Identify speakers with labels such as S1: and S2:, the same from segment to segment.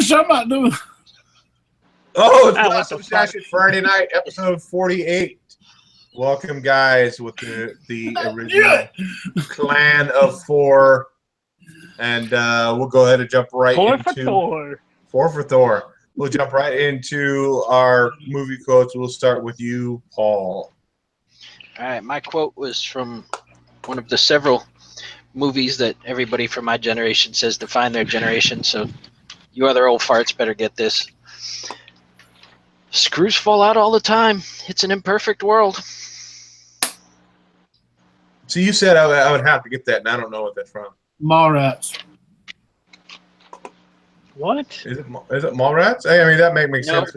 S1: Somebody do.
S2: Oh, it's Awesome Session Friday night, episode 48. Welcome, guys, with the original clan of four. And we'll go ahead and jump right into... Four for Thor. We'll jump right into our movie quotes. We'll start with you, Paul.
S3: All right, my quote was from one of the several movies that everybody from my generation says define their generation, so you other old farts better get this. Screws fall out all the time. It's an imperfect world.
S2: So you said I would have to get that, and I don't know what that's from.
S1: Mallrats.
S3: What?
S2: Is it Mallrats? I mean, that makes sense.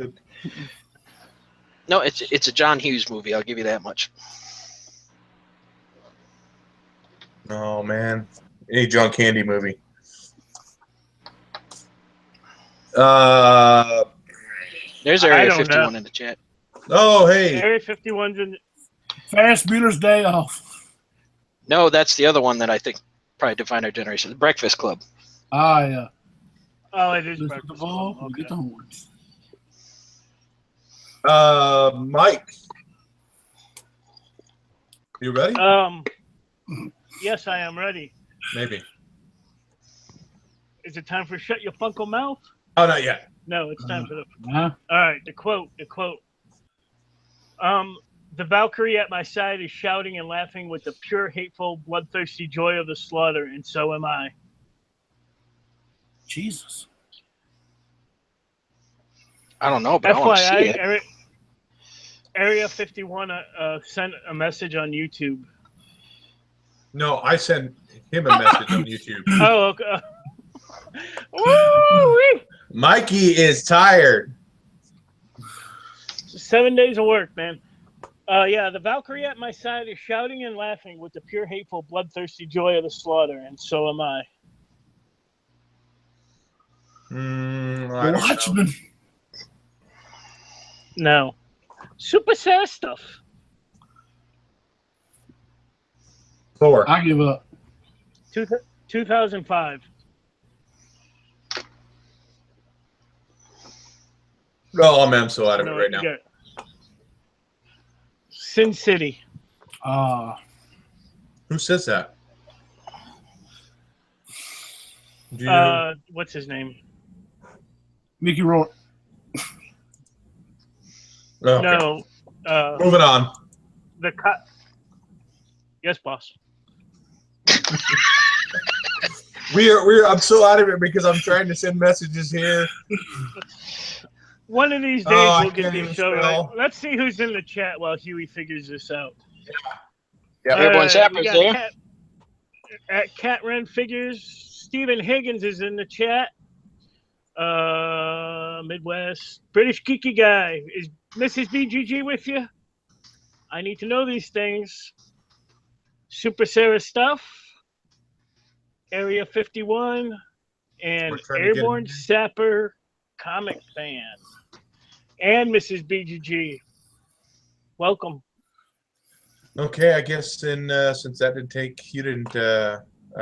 S3: No, it's a John Hughes movie. I'll give you that much.
S2: Oh, man. Any John Candy movie.
S3: There's Area 51 in the chat.
S2: Oh, hey.
S4: Area 51's in...
S1: Ferris Bueller's Day Off.
S3: No, that's the other one that I think probably defined our generation. The Breakfast Club.
S1: Ah, yeah.
S4: Oh, it is Breakfast Club.
S1: Okay. Get the horns.
S2: Mike. You ready?
S4: Yes, I am ready.
S2: Maybe.
S4: Is it time for Shut Your Funko Mouth?
S2: Oh, not yet.
S4: No, it's time for the... All right, the quote. The Valkyrie at my side is shouting and laughing with the pure, hateful, bloodthirsty joy of the slaughter, and so am I.
S1: Jesus.
S3: I don't know, but I want to see it.
S4: Area 51 sent a message on YouTube.
S2: No, I sent him a message on YouTube.
S4: Oh, okay. Woo-wee!
S2: Mikey is tired.
S4: 7 days of work, man. Yeah, the Valkyrie at my side is shouting and laughing with the pure, hateful, bloodthirsty joy of the slaughter, and so am I.
S1: The Watchmen.
S4: No. Super Sarah stuff.
S2: Thor.
S1: I give up.
S4: 2005.
S2: Oh, man, I'm so out of it right now.
S4: Sin City.
S2: Who says that?
S4: What's his name?
S1: Mickey Rourke.
S2: Oh, okay.
S4: No.
S2: Moving on.
S4: Yes, boss.
S2: I'm so out of it because I'm trying to send messages here.
S4: One of these days we'll get this show right. Let's see who's in the chat while Huey figures this out.
S3: Yeah, everyone's happy there.
S4: At Cat Ren Figures, Stephen Higgins is in the chat. Midwest British Geeky Guy. Is Mrs. BGG with you? I need to know these things. Super Sarah Stuff. Area 51. And Airborne Sapper Comic Fan. And Mrs. BGG. Welcome.
S2: Okay, I guess since that you didn't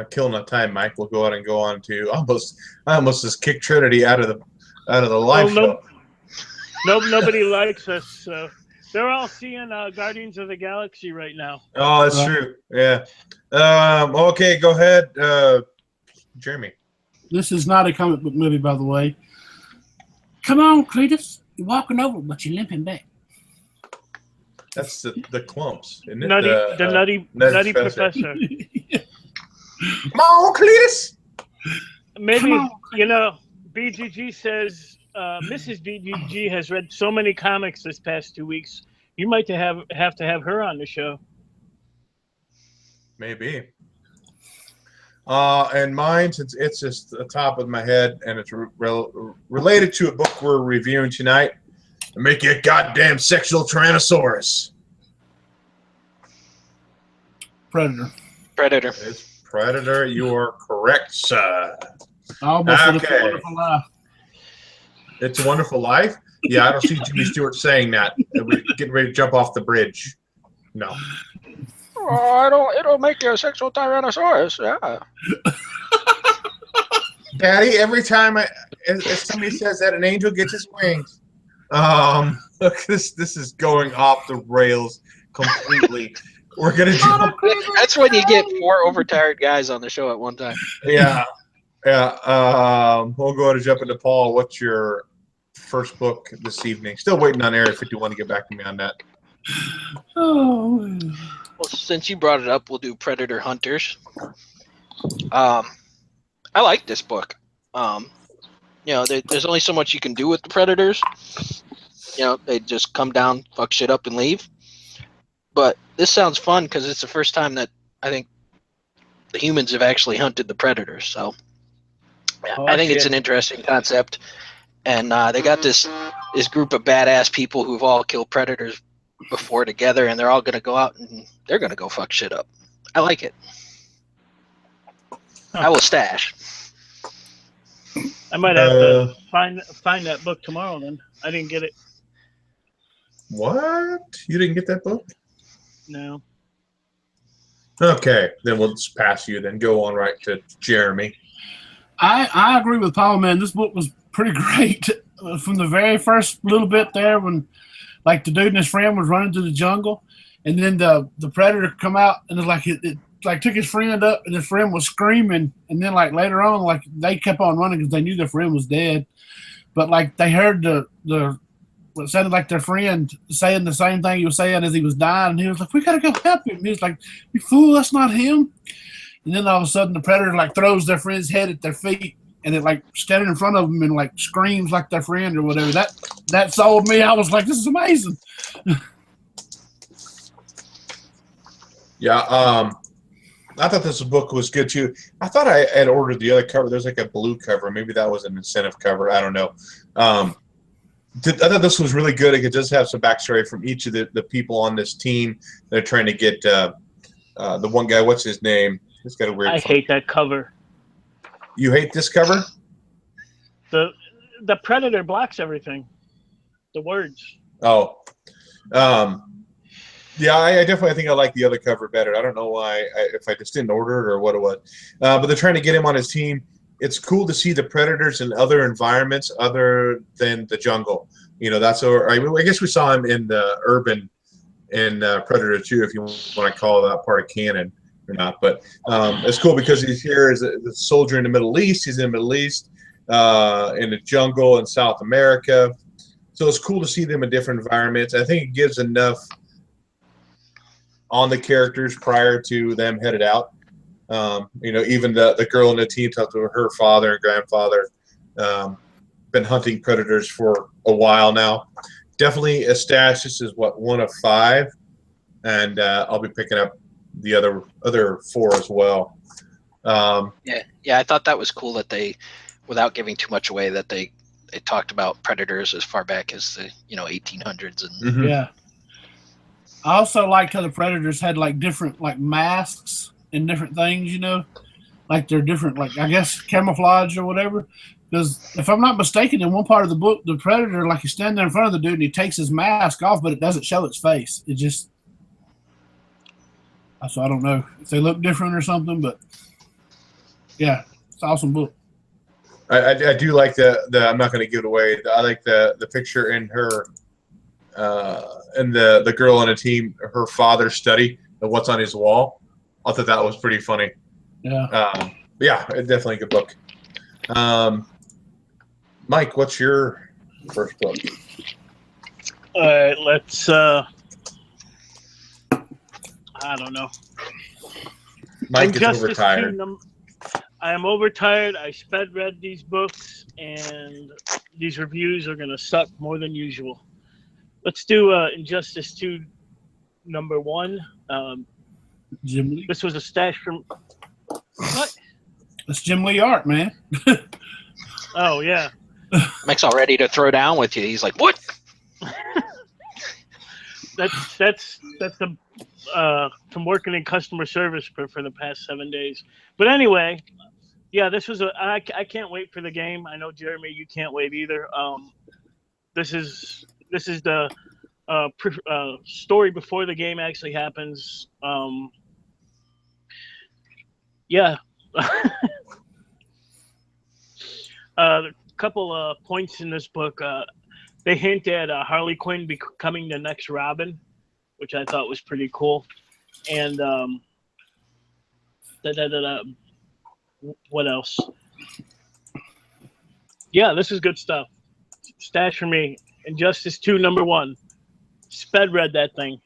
S2: kill enough time, Mike, we'll go ahead and go on to I almost just kicked Trinity out of the live show.
S4: Nobody likes us. So they're all seeing Guardians of the Galaxy right now.
S2: Oh, that's true. Yeah. Okay, go ahead, Jeremy.
S1: This is not a comic book movie, by the way. Come on, Cletus. You're walking over, but you're limping back.
S2: That's the clumps, isn't it?
S4: The nutty professor.
S2: Come on, Cletus.
S4: Maybe, BGG says Mrs. BGG has read so many comics this past 2 weeks. You might have to have her on the show.
S2: Maybe. And mine, since it's just the top of my head and it's related to a book we're reviewing tonight, make you a goddamn sexual Tyrannosaurus.
S1: Predator.
S2: It's Predator. You are correct, sir.
S1: Okay. It's a Wonderful Life.
S2: It's a Wonderful Life? Yeah, I don't see Jimmy Stewart saying that. We're getting ready to jump off the bridge. No.
S3: Oh, it'll make you a sexual Tyrannosaurus. Yeah.
S2: Daddy, every time as somebody says that an angel gets his wings. Look, this is going off the rails completely. We're gonna jump.
S3: That's when you get 4 overtired guys on the show at one time.
S2: Yeah. We'll go ahead and jump into Paul. What's your first book this evening? Still waiting on Area 51 to get back to me on that.
S1: Oh.
S3: Well, since you brought it up, we'll do Predator Hunters. I like this book. There's only so much you can do with the Predators. They just come down, fuck shit up, and leave. But this sounds fun because it's the first time that I think the humans have actually hunted the Predators. So I think it's an interesting concept. And they got this group of badass people who've all killed Predators before together, and they're all going to go out and they're going to go fuck shit up. I like it. I will stash.
S4: I might have to find that book tomorrow then. I didn't get it.
S2: What? You didn't get that book?
S4: No.
S2: Okay, then we'll just pass you. Then go on right to Jeremy.
S1: I agree with Paul, man. This book was pretty great from the very first little bit there when, like, the dude and his friend was running through the jungle, and then the predator come out and it's like it like took his friend up, and his friend was screaming, and then like later on, like they kept on running because they knew their friend was dead, but like they heard what sounded like their friend saying the same thing he was saying as he was dying, and he was like, "We gotta go help him." And he was like, "You fool, that's not him." And then all of a sudden, the predator like throws their friend's head at their feet, and it like standing in front of them and like screams like their friend or whatever. That sold me. I was like, "This is amazing."
S2: Yeah, I thought this book was good too. I thought I had ordered the other cover. There's like a blue cover. Maybe that was an incentive cover. I don't know. I thought this was really good. It does have some backstory from each of the people on this team. They're trying to get the one guy. What's his name? He's got a weird.
S4: I hate that cover.
S2: You hate this cover?
S4: The predator blocks everything. The words.
S2: Oh. Yeah, I definitely think I like the other cover better. I don't know why, if I just didn't order it or what it was. But they're trying to get him on his team. It's cool to see the Predators in other environments other than the jungle. That's I guess we saw him in the urban in Predator 2, if you want to call that part of canon or not. But it's cool because he's here as a soldier in the Middle East. He's in the Middle East, in the jungle in South America. So it's cool to see them in different environments. I think it gives enough on the characters prior to them headed out. Even the girl in the team talked to her father and grandfather, been hunting predators for a while now. Definitely a stash. This is one of 5, and I'll be picking up the other 4 as well.
S3: Yeah, I thought that was cool that they, without giving too much away, that they talked about predators as far back as the 1800s and
S2: Mm-hmm.
S1: Yeah. I also liked how the predators had like different like masks and different things, like they're different, like I guess camouflage or whatever. Because if I'm not mistaken, in one part of the book, the predator like he's standing there in front of the dude and he takes his mask off, but it doesn't show its face. It just, so I don't know if they look different or something, but yeah, it's an awesome book.
S2: I do like the I'm not going to give it away. I like the picture in her. And the girl on the team, her father's study of what's on his wall. I thought that was pretty funny.
S1: Yeah.
S2: Yeah, definitely a good book. Mike, what's your first book?
S4: All right, let's. I don't know.
S2: Mike is overtired.
S4: I am overtired. I sped read these books, and these reviews are going to suck more than usual. Let's do Injustice 2, number 1.
S1: Jim Lee.
S4: This was a stash from. What?
S1: That's Jim Lee art, man.
S4: Oh yeah.
S3: Mike's all ready to throw down with you. He's like, "What?"
S4: That's the from working in customer service for the past 7 days. But anyway, yeah, this was I can't wait for the game. I know, Jeremy, you can't wait either. This is the story before the game actually happens. Yeah. A couple of points in this book. They hint at Harley Quinn becoming the next Robin, which I thought was pretty cool. And what else? Yeah, this is good stuff. Stash for me. Injustice 2, #1. Sped read that thing.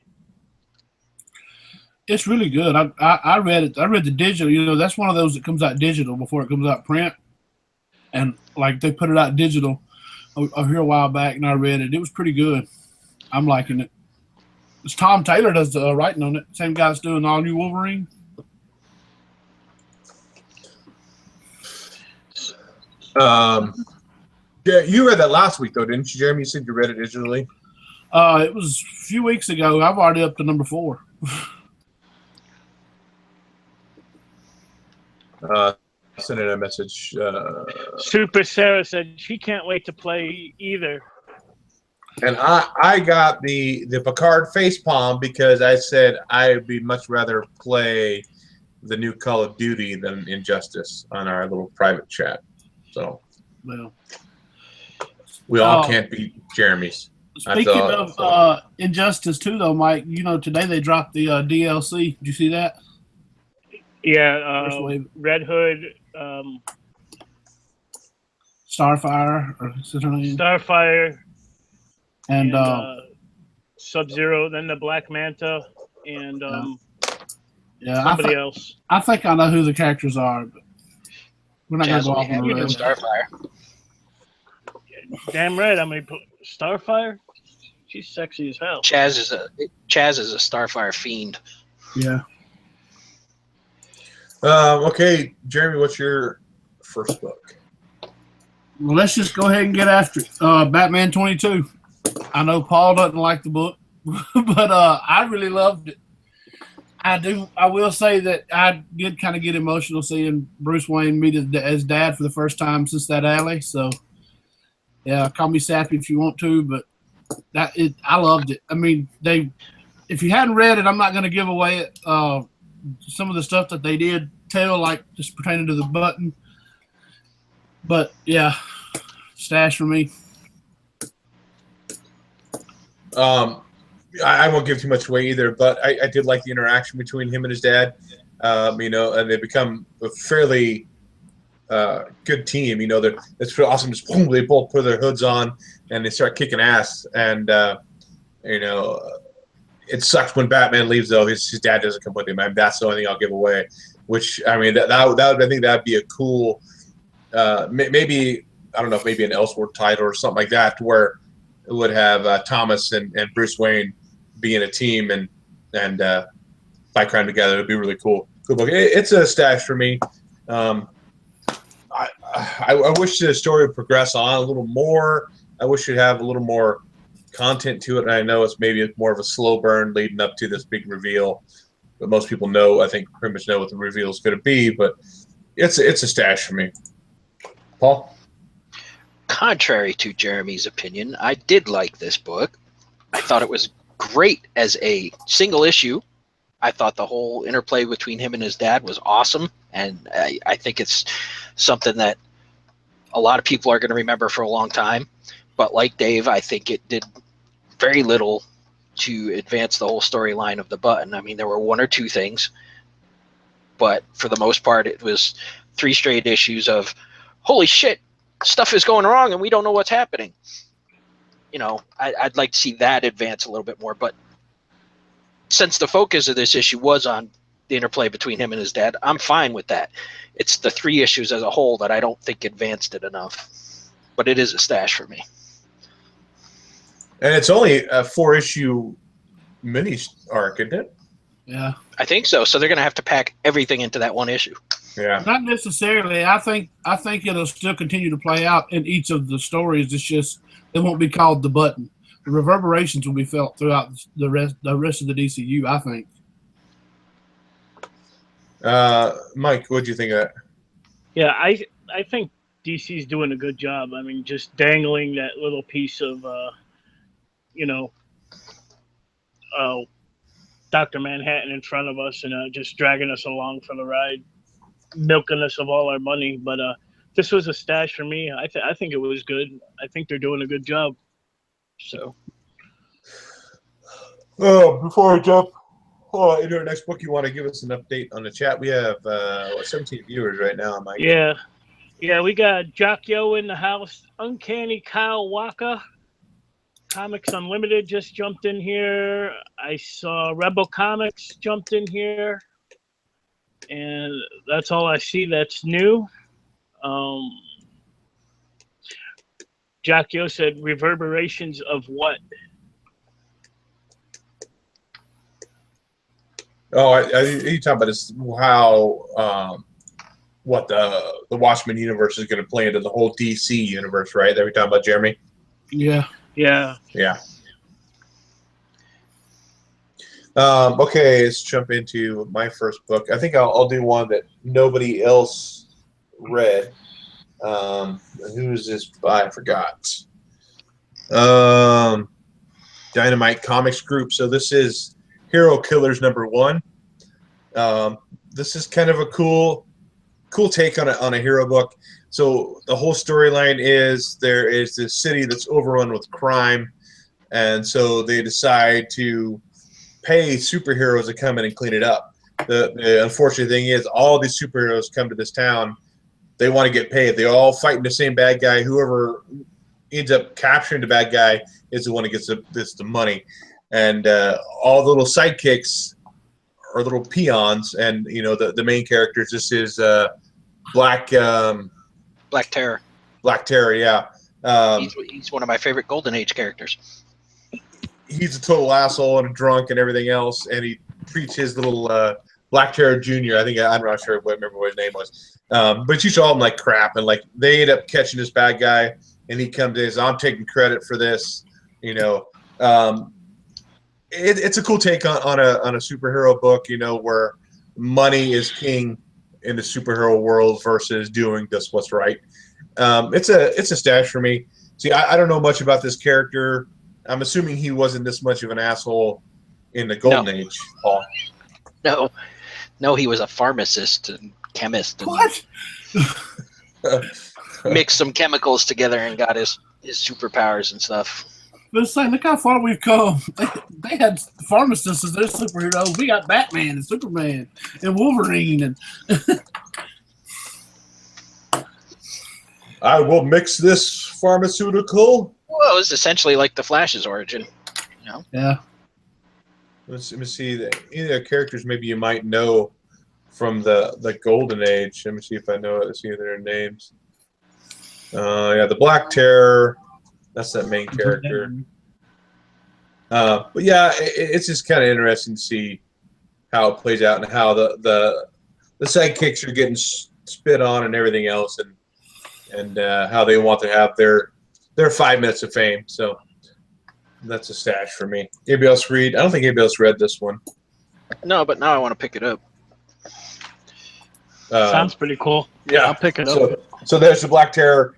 S1: It's really good. I read it. I read the digital. You know, that's one of those that comes out digital before it comes out print. And like they put it out digital here a while back, and I read it. It was pretty good. I'm liking it. It's Tom Taylor does the writing on it. Same guy that's doing All New Wolverine.
S2: Yeah, you read that last week though, didn't you, Jeremy? You said you read it digitally.
S1: It was a few weeks ago. I've already up to #4.
S2: Sending a message.
S4: Super Sarah said she can't wait to play either.
S2: And I got the Picard facepalm because I said I'd be much rather play the new Call of Duty than Injustice on our little private chat. So
S1: Well,
S2: we all can't beat Jeremy's.
S1: Speaking of Injustice 2, though, Mike, you know, today they dropped the DLC. Did you see that?
S4: Yeah, Red Hood,
S1: Starfire, or is it her name?
S4: Starfire,
S1: and
S4: Sub-Zero, then the Black Manta, and somebody else.
S1: I think I know who the characters are, but we're not going to go off on the road.
S3: Starfire.
S4: Damn right, I mean, Starfire? She's sexy as hell.
S3: Chaz is a Starfire fiend.
S1: Yeah.
S2: Okay, Jeremy, what's your first book?
S1: Well, let's just go ahead and get after it. Batman 22. I know Paul doesn't like the book, but I really loved it. I will say that I did kind of get emotional seeing Bruce Wayne meet as dad for the first time since that alley. So, yeah, call me sappy if you want to, but I loved it. I mean, if you hadn't read it, I'm not going to give away it. Some of the stuff that they did tell, like just pertaining to the button. But yeah, stash for me.
S2: I won't give too much away either, but I did like the interaction between him and his dad. You know, and they become a fairly good team. You know, it's pretty awesome. Just boom, they both put their hoods on and they start kicking ass. And you know, it sucks when Batman leaves though. His dad doesn't come with him. I mean, that's the only thing I'll give away. Which I mean, that I think that'd be a cool. Maybe I don't know if maybe an Elseworld title or something like that, to where it would have Thomas and Bruce Wayne be in a team and fight crime together. It'd be really cool. Cool book. It's a stash for me. I wish the story would progress on a little more. I wish it'd have a little more content to it. And I know it's maybe more of a slow burn leading up to this big reveal, but most people know, I think, pretty much know what the reveal is going to be. But it's a stash for me. Paul?
S3: Contrary to Jeremy's opinion, I did like this book. I thought it was great as a single issue. I thought the whole interplay between him and his dad was awesome, and I think it's something that a lot of people are going to remember for a long time. But like Dave, I think it did very little to advance the whole storyline of the button. I mean, there were one or two things, but for the most part, it was 3 straight issues of, holy shit, stuff is going wrong and we don't know what's happening. You know, I'd like to see that advance a little bit more, but since the focus of this issue was on the interplay between him and his dad, I'm fine with that. It's the 3 issues as a whole that I don't think advanced it enough, but it is a stash for me.
S2: And it's only a 4-issue mini arc, isn't it?
S1: Yeah,
S3: I think so. So they're going to have to pack everything into that one issue.
S2: Yeah.
S1: Not necessarily. I think it'll still continue to play out in each of the stories. It's just it won't be called the button. The reverberations will be felt throughout the rest of the DCU, I think.
S2: Mike, what do you think of that?
S4: Yeah, I think DC's doing a good job. I mean, just dangling that little piece of, Dr. Manhattan in front of us and just dragging us along for the ride, milking us of all our money. But this was a stash for me. I think it was good. I think they're doing a good job. So.
S2: Oh, before I jump into our next book, you want to give us an update on the chat? We have 17 viewers right now, Mike.
S4: Yeah, we got Jock Yo in the house. Uncanny Kyle Waka. Comics Unlimited just jumped in here. I saw Rebel Comics jumped in here. And that's all I see that's new. Jock Yo said reverberations of what?
S2: Oh, you talking about this, how what the Watchmen universe is going to play into the whole DC universe, right? That we talking about, Jeremy?
S1: Yeah.
S2: Okay, let's jump into my first book. I think I'll do one that nobody else read. Who's this by? I forgot. Dynamite Comics Group. So this is Hero Killers #1. This is kind of a cool take on a hero book. So the whole storyline is there is this city that's overrun with crime, and so they decide to pay superheroes to come in and clean it up. The unfortunate thing is all these superheroes come to this town. They want to get paid. They all fighting the same bad guy. Whoever ends up capturing the bad guy is the one that gets the money. And all the little sidekicks are little peons. And, you know, the main characters, this is Black
S3: Terror.
S2: Black Terror, yeah.
S3: He's one of my favorite Golden Age characters.
S2: He's a total asshole and a drunk and everything else, and he treats his little Black Terror Jr. I'm not sure. Remember what his name was, but he treats all of them like crap. And like they end up catching this bad guy, and he comes in, I'm taking credit for this. You know, it's a cool take on a superhero book. You know, where money is king in the superhero world versus doing just what's right. It's a stash for me. See, I don't know much about this character. I'm assuming he wasn't this much of an asshole in the Golden Age, Paul.
S3: No, he was a pharmacist and chemist. And
S1: What?
S3: mixed some chemicals together and got his superpowers and stuff.
S1: But it's like, look how far we've come. They had pharmacists as their superheroes. We got Batman and Superman and Wolverine. And
S2: I will mix this pharmaceutical.
S3: Well, it was essentially like the Flash's origin. You know?
S1: Yeah.
S2: Let me see. Either characters maybe you might know from the Golden Age. Let me see if I know it. Let's see their names. Yeah, the Black Terror. That's that main character. But yeah, it's just kind of interesting to see how it plays out and how the sidekicks are getting spit on and everything else, and how they want to have their 5 minutes of fame. So that's a stash for me. Anybody else read? I don't think anybody else read this one.
S3: No, but now I want to pick it up.
S4: Sounds pretty cool.
S2: Yeah,
S4: I'll pick it up.
S2: So there's the Black Terror.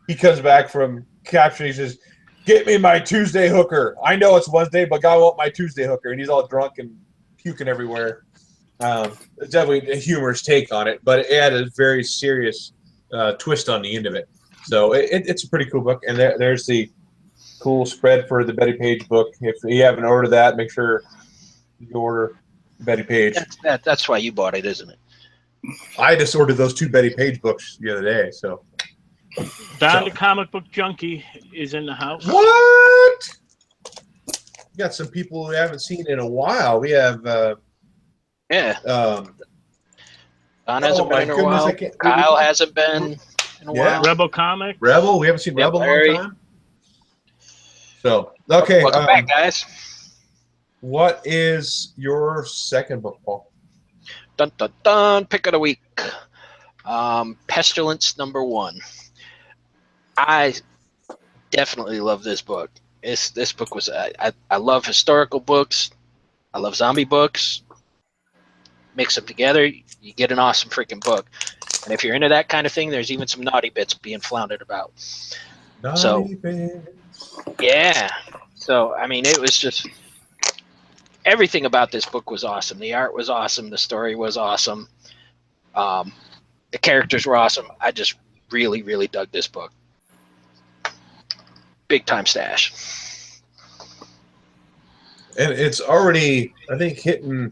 S2: He comes back from capture. He says, "Get me my Tuesday hooker. I know it's Wednesday, but God want my Tuesday hooker." And he's all drunk and puking everywhere. It's definitely a humorous take on it, but it had a very serious twist on the end of it. So it's a pretty cool book. And there's the cool spread for the Betty Page book. If you haven't ordered that, make sure you order Betty Page.
S3: That's why you bought it, isn't it?
S2: I just ordered those 2 Betty Page books the other day. So
S4: Don the Comic Book Junkie is in the house.
S2: What? We got some people we haven't seen in a while. We have
S3: Don hasn't been in a while. Kyle hasn't been in a while.
S4: Rebel Comic.
S2: Rebel. We haven't seen Rebel in a long time. So okay.
S3: Welcome back, guys.
S2: What is your second book, Paul?
S3: Dun dun dun! Pick of the week. Pestilence #1. I definitely love this book. This book was I love historical books. I love zombie books. Mix them together, you get an awesome freaking book. And if you're into that kind of thing, there's even some naughty bits being floundered about. Naughty bits. Yeah. So I mean, it was just everything about this book was awesome. The art was awesome. The story was awesome. The characters were awesome. I just really, really dug this book. Big time stash.
S2: And it's already, I think, hitting,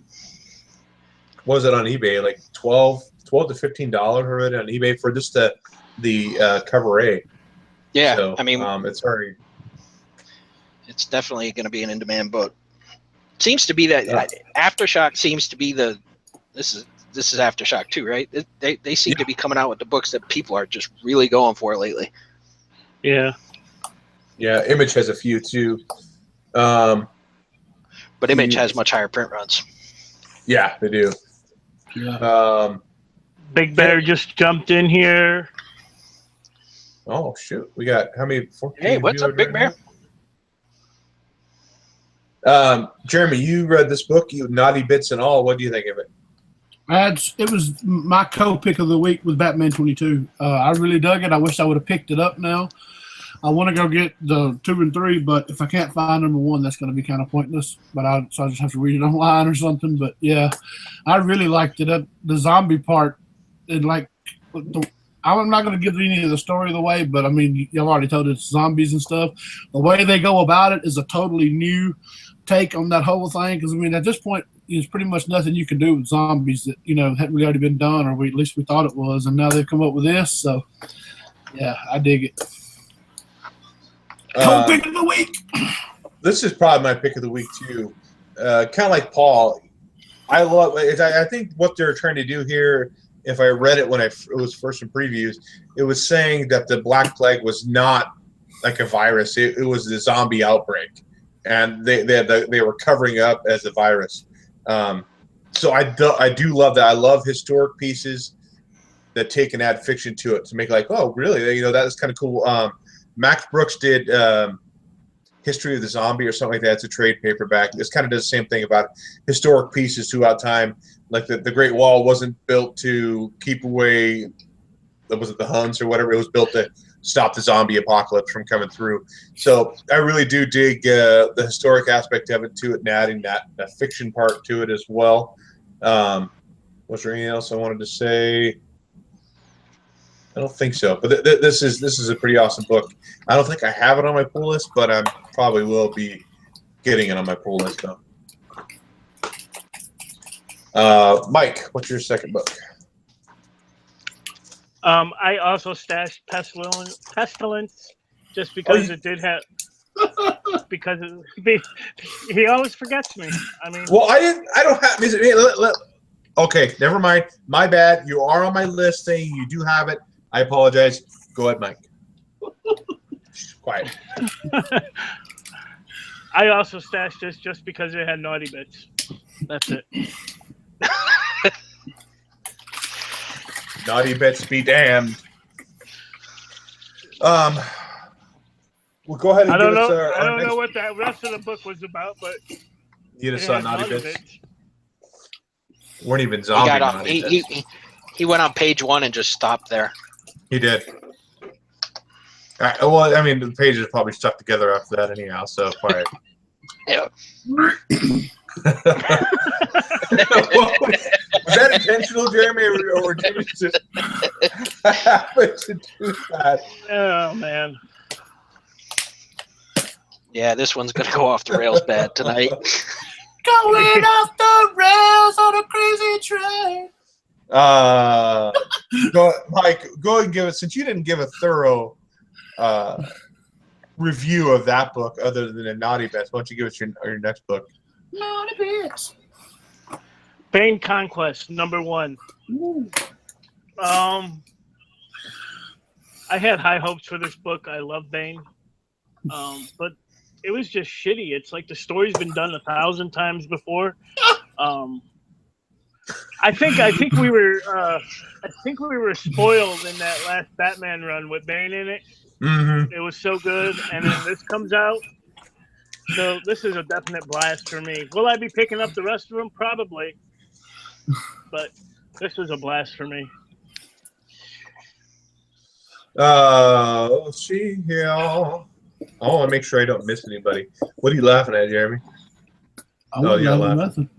S2: what was it on eBay, like $12 to $15 already on eBay for just the cover A.
S3: Yeah,
S2: so,
S3: I mean,
S2: it's already.
S3: It's definitely going to be an in-demand book. Seems to be that Aftershock seems to be the. This is Aftershock too, right? They seem to be coming out with the books that people are just really going for lately.
S4: Yeah.
S2: Yeah, Image has a few too.
S3: But Image has much higher print runs.
S2: Yeah, they do.
S1: Yeah.
S4: Big Bear just jumped in here.
S2: Oh shoot, we got how many? 14
S3: Hey, what's up, Big Bear?
S2: Jeremy, you read this book, Naughty Bits and all. What do you think of it?
S1: It was my co-pick of the week with Batman 22. I really dug it. I wish I would have picked it up now. I want to go get the 2 and 3, but if I can't find number 1, that's going to be kind of pointless. So I just have to read it online or something. But yeah, I really liked it. The zombie part, I'm not going to give any of the story away, but I mean, y'all already told it's zombies and stuff. The way they go about it is a totally new take on that whole thing. Because I mean, at this point, there's pretty much nothing you can do with zombies that hadn't really already been done, or at least we thought it was, and now they've come up with this. So yeah, I dig it. Pick of the week.
S2: This is probably my pick of the week too. Kind of like Paul, I think what they're trying to do here. If I read it when it was first in previews, it was saying that the Black Plague was not like a virus; it was a zombie outbreak, and they were covering up as a virus. So I do love that. I love historic pieces that take and add fiction to it to make like, oh, really? That is kind of cool. Max Brooks did History of the Zombie or something like that. It's a trade paperback. This kind of does the same thing about historic pieces throughout time. Like the Great Wall wasn't built to keep away, was it the Huns or whatever? It was built to stop the zombie apocalypse from coming through. So I really do dig the historic aspect of it to it and adding that fiction part to it as well. Was there anything else I wanted to say? I don't think so, but this is a pretty awesome book. I don't think I have it on my pull list, but I probably will be getting it on my pull list though. Mike, what's your second book?
S4: I also stashed Pestilence just because it did have. Because he always forgets me. I mean,
S2: well, I don't have. Okay, never mind. My bad. You are on my list saying you do have it. I apologize. Go ahead, Mike. Quiet.
S4: I also stashed this just because it had naughty bits. That's it.
S2: Naughty bits be damned. Well, go ahead and
S4: I don't
S2: give us
S4: know. I don't know what the rest of the book was about, but
S2: you just saw naughty bits. Weren't even zombie naughty bits.
S3: He went on page 1 and just stopped there.
S2: He did. Well, I mean, the pages are probably stuck together after that anyhow, so quiet.
S3: Yeah.
S2: Was that intentional, Jeremy, or did you just happen to do that?
S4: Oh, man.
S3: Yeah, this one's going to go off the rails bad tonight.
S1: Going off the rails on a crazy train.
S2: Mike, go and give it, since you didn't give a thorough review of that book other than a Naughty Bits, why don't you give us your next book?
S1: Naughty Bits.
S4: Bane Conquest, #1.
S1: Ooh.
S4: I had high hopes for this book. I love Bane. But it was just shitty. It's like the story's been done 1,000 times before. I think we were spoiled in that last Batman run with Bane in it.
S2: Mm-hmm.
S4: It was so good, and then this comes out. So this is a definite blast for me. Will I be picking up the rest of them? Probably. But this was a blast for me.
S2: Let's see here. I want to make sure I don't miss anybody. What are you laughing at, Jeremy?
S1: You're not laughing. Nothing.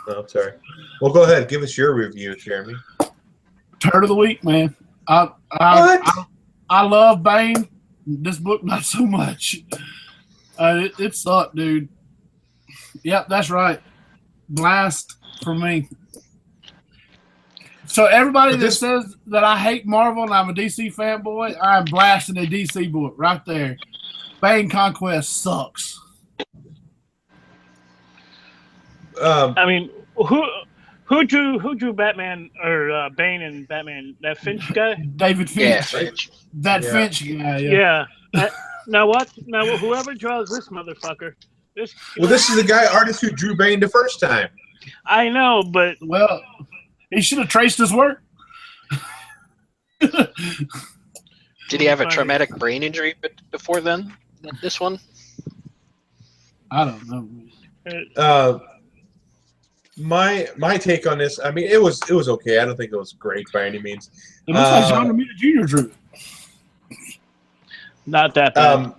S2: Oh, I'm sorry. Well, go ahead. Give us your review, Jeremy.
S1: Turd of the week, man. I love Bane. This book, not so much. It sucked, dude. Yep, that's right. Blast for me. So everybody that says that I hate Marvel and I'm a DC fanboy, I'm blasting a DC book right there. Bane Conquest sucks.
S4: I mean, who drew Batman or Bane and Batman? That Finch guy?
S1: David Finch.
S3: Yeah, Finch.
S1: Finch guy.
S4: Yeah. Now what? Now whoever draws this motherfucker. This
S2: is the guy artist who drew Bane the first time.
S4: I know, but
S1: he should have traced his work.
S3: Did he have a traumatic brain injury before then? This one?
S1: I don't know.
S2: My take on this, I mean, it was okay. I don't think it was great by any means.
S1: It looks like John Romita Jr. drew.
S4: Not that bad.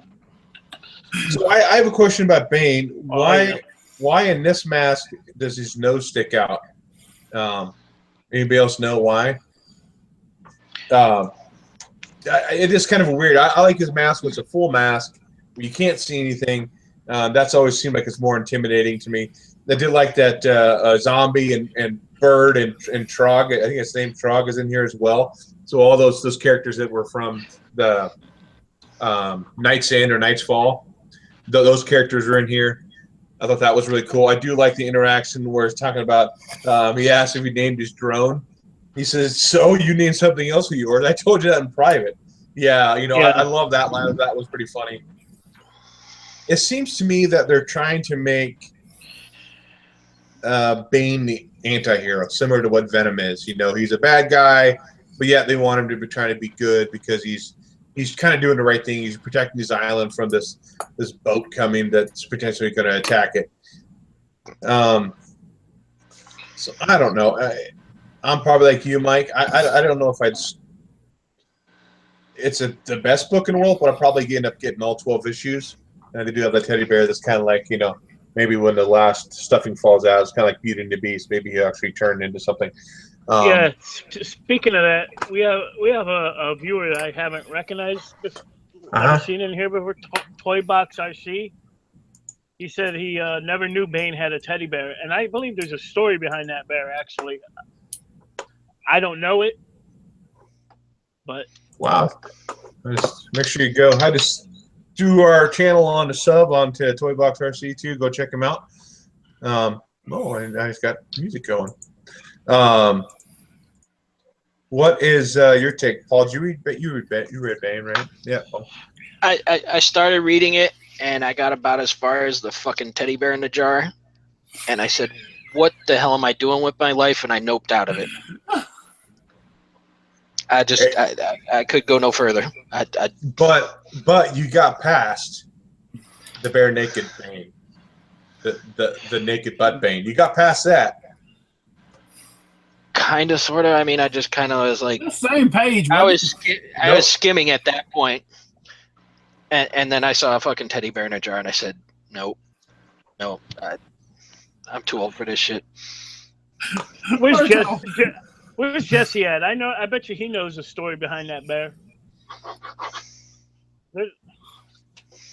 S2: So I have a question about Bane. Why in this mask does his nose stick out? Anybody else know why? It is kind of weird. I like his mask when it's a full mask. You can't see anything. That's always seemed like it's more intimidating to me. I did like that Zombie and Bird and Trog. I think his name Trog is in here as well. So all those characters that were from the Night's End or Night's Fall, those characters are in here. I thought that was really cool. I do like the interaction where he's talking about, he asked if he named his drone. He says, so you named something else of yours? I told you that in private. Yeah, I love that line. That was pretty funny. It seems to me that they're trying to make Bane the anti-hero, similar to what Venom is. He's a bad guy, but yet they want him to be trying to be good because he's kind of doing the right thing. He's protecting his island from this boat coming that's potentially going to attack it. So I don't know. I'm probably like you, Mike. I don't know if it's the best book in the world, but I'll probably end up getting all 12 issues. And they do have that teddy bear that's kind of like, maybe when the last stuffing falls out, it's kind of like Beauty and the Beast. Maybe he actually turned into something.
S4: Yeah. Speaking of that, we have a viewer that I haven't recognized. I've seen in here before. Toy Box RC. He said he never knew Bane had a teddy bear, and I believe there's a story behind that bear. Actually, I don't know it, but
S2: wow. Just make sure you go. I just do our channel on the sub onto Toy Box RC too. Go check him out. And I just got music going. What is your take, Paul? Did you read Bane, right? Yeah. Paul.
S3: I started reading it, and I got about as far as the fucking teddy bear in the jar, and I said, "What the hell am I doing with my life?" And I noped out of it. I could go no further.
S2: But you got past the bare naked Bane, the naked butt Bane. You got past that.
S3: Kind of, sort of. I mean, I just kind of was like
S1: the same page.
S3: I was skimming at that point, and then I saw a fucking teddy bear in a jar, and I said, "Nope, no, I'm too old for this shit."
S4: Where's Jesse at? I bet you he knows the story behind that bear.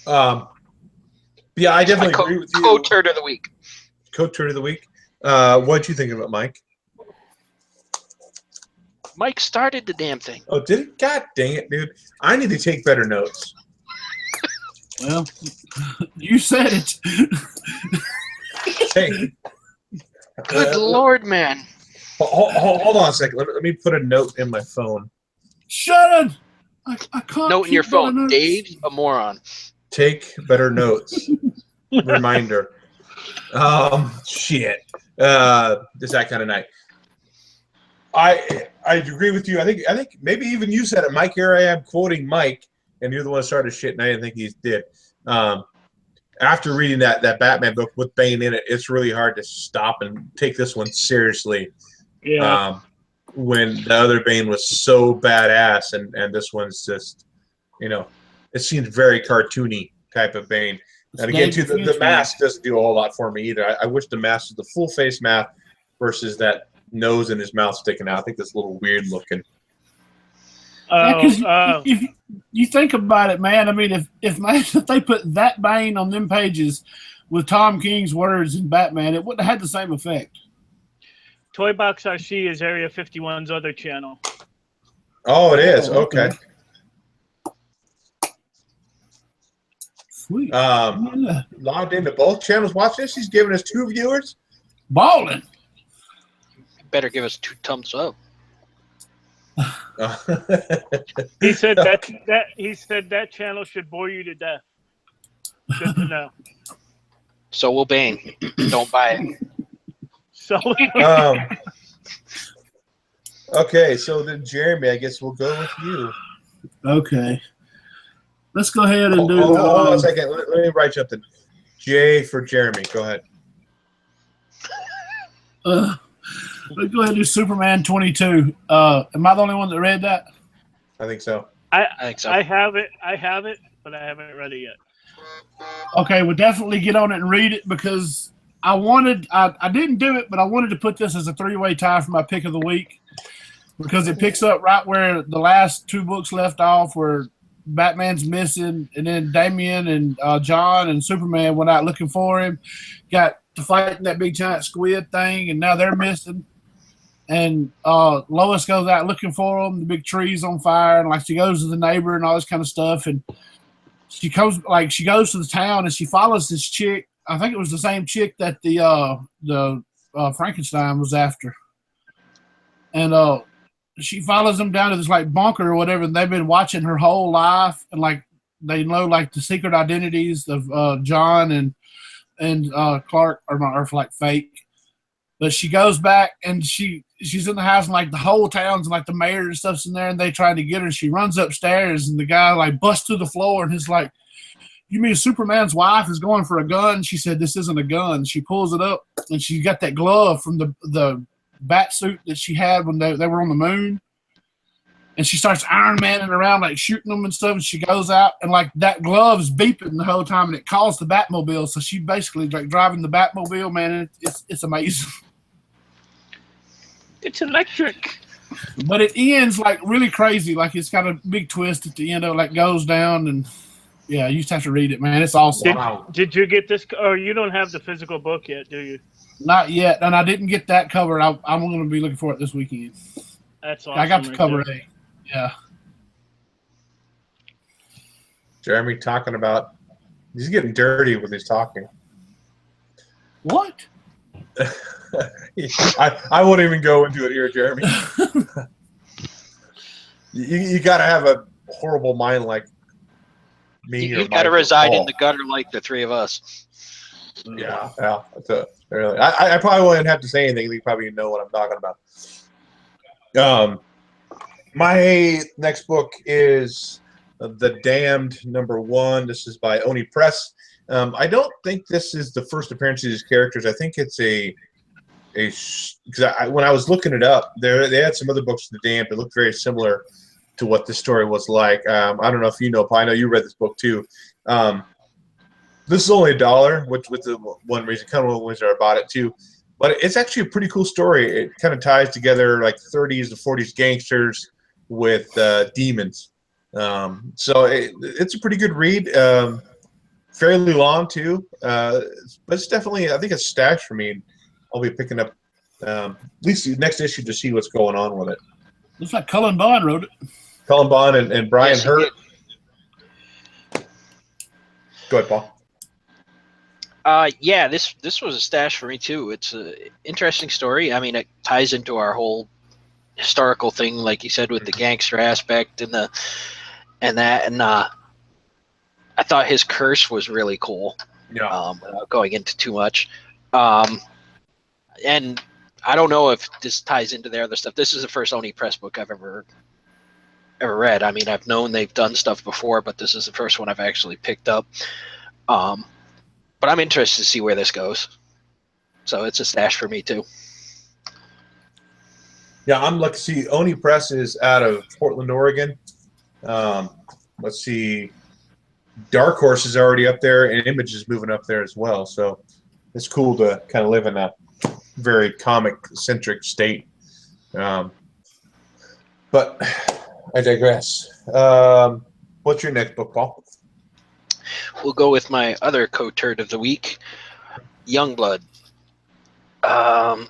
S2: Yeah, I definitely agree with you.
S3: Co-turd of the week.
S2: Co-turd of the week. What'd you think about Mike?
S3: Mike started the damn thing.
S2: Oh, did it? God dang it, dude. I need to take better notes.
S1: Well, you said it.
S2: Hey.
S3: Good Lord, man.
S2: Hold on a second. Let me put a note in my phone.
S1: Shut it! I can't.
S3: Note in your phone. Dave's a moron.
S2: Take better notes. Reminder. Shit. Just that kind of night. I agree with you. I think maybe even you said it, Mike. Here I am quoting Mike, and you're the one who started shit, and I didn't think he did. After reading that Batman book with Bane in it, it's really hard to stop and take this one seriously.
S4: Yeah.
S2: When the other Bane was so badass, and this one's just, it seems very cartoony type of Bane. And again, too, the mask doesn't do a whole lot for me either. I wish the mask was the full face mask versus that nose and his mouth sticking out. I think that's a little weird looking.
S1: Because if you think about it, man, I mean, if they put that Bane on them pages with Tom King's words in Batman, it wouldn't have had the same effect.
S4: Toy Box RC is Area 51's other channel.
S2: Oh, it is. Okay.
S1: Sweet.
S2: Logged into both channels. Watch this. He's giving us 2 viewers.
S1: Balling.
S3: Better give us 2 thumbs up.
S4: He said that channel should bore you to death. Good to know.
S3: So will Bane. Don't buy it.
S4: So.
S2: Okay, so then Jeremy, I guess we'll go with you.
S1: Okay. Let's go ahead and do.
S2: Hold on a second. Let me write something. J for Jeremy. Go ahead.
S1: Let's go ahead and do Superman 22. Am I the only one that read that?
S2: I think so.
S3: I think so.
S4: I have it, but I haven't read it yet.
S1: Okay, we'll definitely get on it and read it because I didn't do it, but I wanted to put this as a 3-way tie for my pick of the week because it picks up right where the last 2 books left off, where Batman's missing, and then Damian and John and Superman went out looking for him, got to fighting that big giant squid thing, and now they're missing. And Lois goes out looking for them. The big tree's on fire, and like she goes to the neighbor and all this kind of stuff. And she goes to the town and she follows this chick. I think it was the same chick that the Frankenstein was after. And she follows them down to this like bunker or whatever. And they've been watching her whole life, and like they know like the secret identities of John and Clark are like fake. But she goes back and she's in the house, and like the whole town's and like the mayor and stuff's in there, and they try to get her. And she runs upstairs, and the guy like busts through the floor, and he's like, "You mean Superman's wife is going for a gun?" She said, "This isn't a gun." She pulls it up, and she got that glove from the bat suit that she had when they were on the moon. And she starts Iron Manning around, like shooting them and stuff. And she goes out, and like that glove's beeping the whole time, and it calls the Batmobile. So she basically like driving the Batmobile, man. It's amazing.
S4: It's electric.
S1: But it ends like really crazy. Like it's got a big twist at the end of it, like goes down, and yeah, you just have to read it, man. It's awesome.
S4: Did you get this? Or you don't have the physical book yet, do you?
S1: Not yet, and I didn't get that cover. I'm going to be looking for it this weekend.
S4: That's awesome.
S1: I got the cover A. Yeah.
S2: Jeremy talking about he's getting dirty with his talking.
S1: What?
S2: I won't even go into it here, Jeremy. you got to have a horrible mind like me.
S3: You got to reside in the gutter like the 3 of us.
S2: Yeah. Really. I probably wouldn't have to say anything. You probably know what I'm talking about. My next book is The Damned #1. This is by Oni Press. I don't think this is the first appearance of these characters. I think it's when I was looking it up, they had some other books, The Damned, that looked very similar to what this story was like. I don't know if you know, Paul. I know you read this book too. This is only $1, which with the one reason, kind of one reason I bought it too. But it's actually a pretty cool story. It kind of ties together like 30s to 40s gangsters with demons. So it's a pretty good read. Fairly long too, but it's definitely, I think, a stash for me. I'll be picking up at least the next issue to see what's going on with it.
S1: Looks like Cullen Bond wrote it.
S2: Cullen Bond and Brian Hurt. Go ahead, Paul.
S3: Yeah, this was a stash for me too. It's an interesting story. I mean, it ties into our whole historical thing, like you said, with the gangster aspect and that. I thought his curse was really cool.
S2: Yeah.
S3: Without going into too much. And I don't know if this ties into their other stuff. This is the first Oni Press book I've ever read. I mean, I've known they've done stuff before, but this is the first one I've actually picked up. But I'm interested to see where this goes. So it's a stash for me too.
S2: Yeah, I'm looking to see. Oni Press is out of Portland, Oregon. Let's see. Dark Horse is already up there, and Image is moving up there as well. So it's cool to kind of live in a very comic-centric state. But I digress. What's your next book, Paul?
S3: We'll go with my other co-turd of the week, Youngblood. Ugh.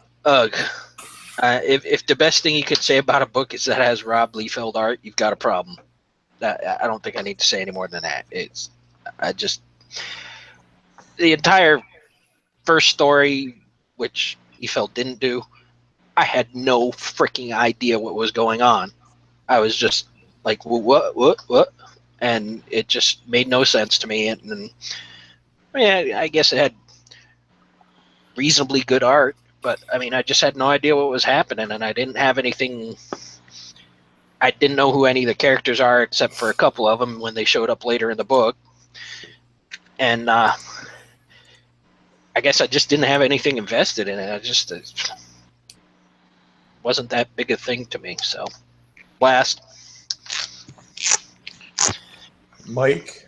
S3: If the best thing you could say about a book is that it has Rob Liefeld art, you've got a problem. I don't think I need to say any more than that. The entire first story, which Liefeld didn't do, I had no freaking idea what was going on. I was just like, what? And it just made no sense to me. And I guess it had reasonably good art, but I mean, I just had no idea what was happening, and I didn't have anything. I didn't know who any of the characters are except for a couple of them when they showed up later in the book. And I guess I just didn't have anything invested in it. It wasn't that big a thing to me. So, last.
S2: Mike?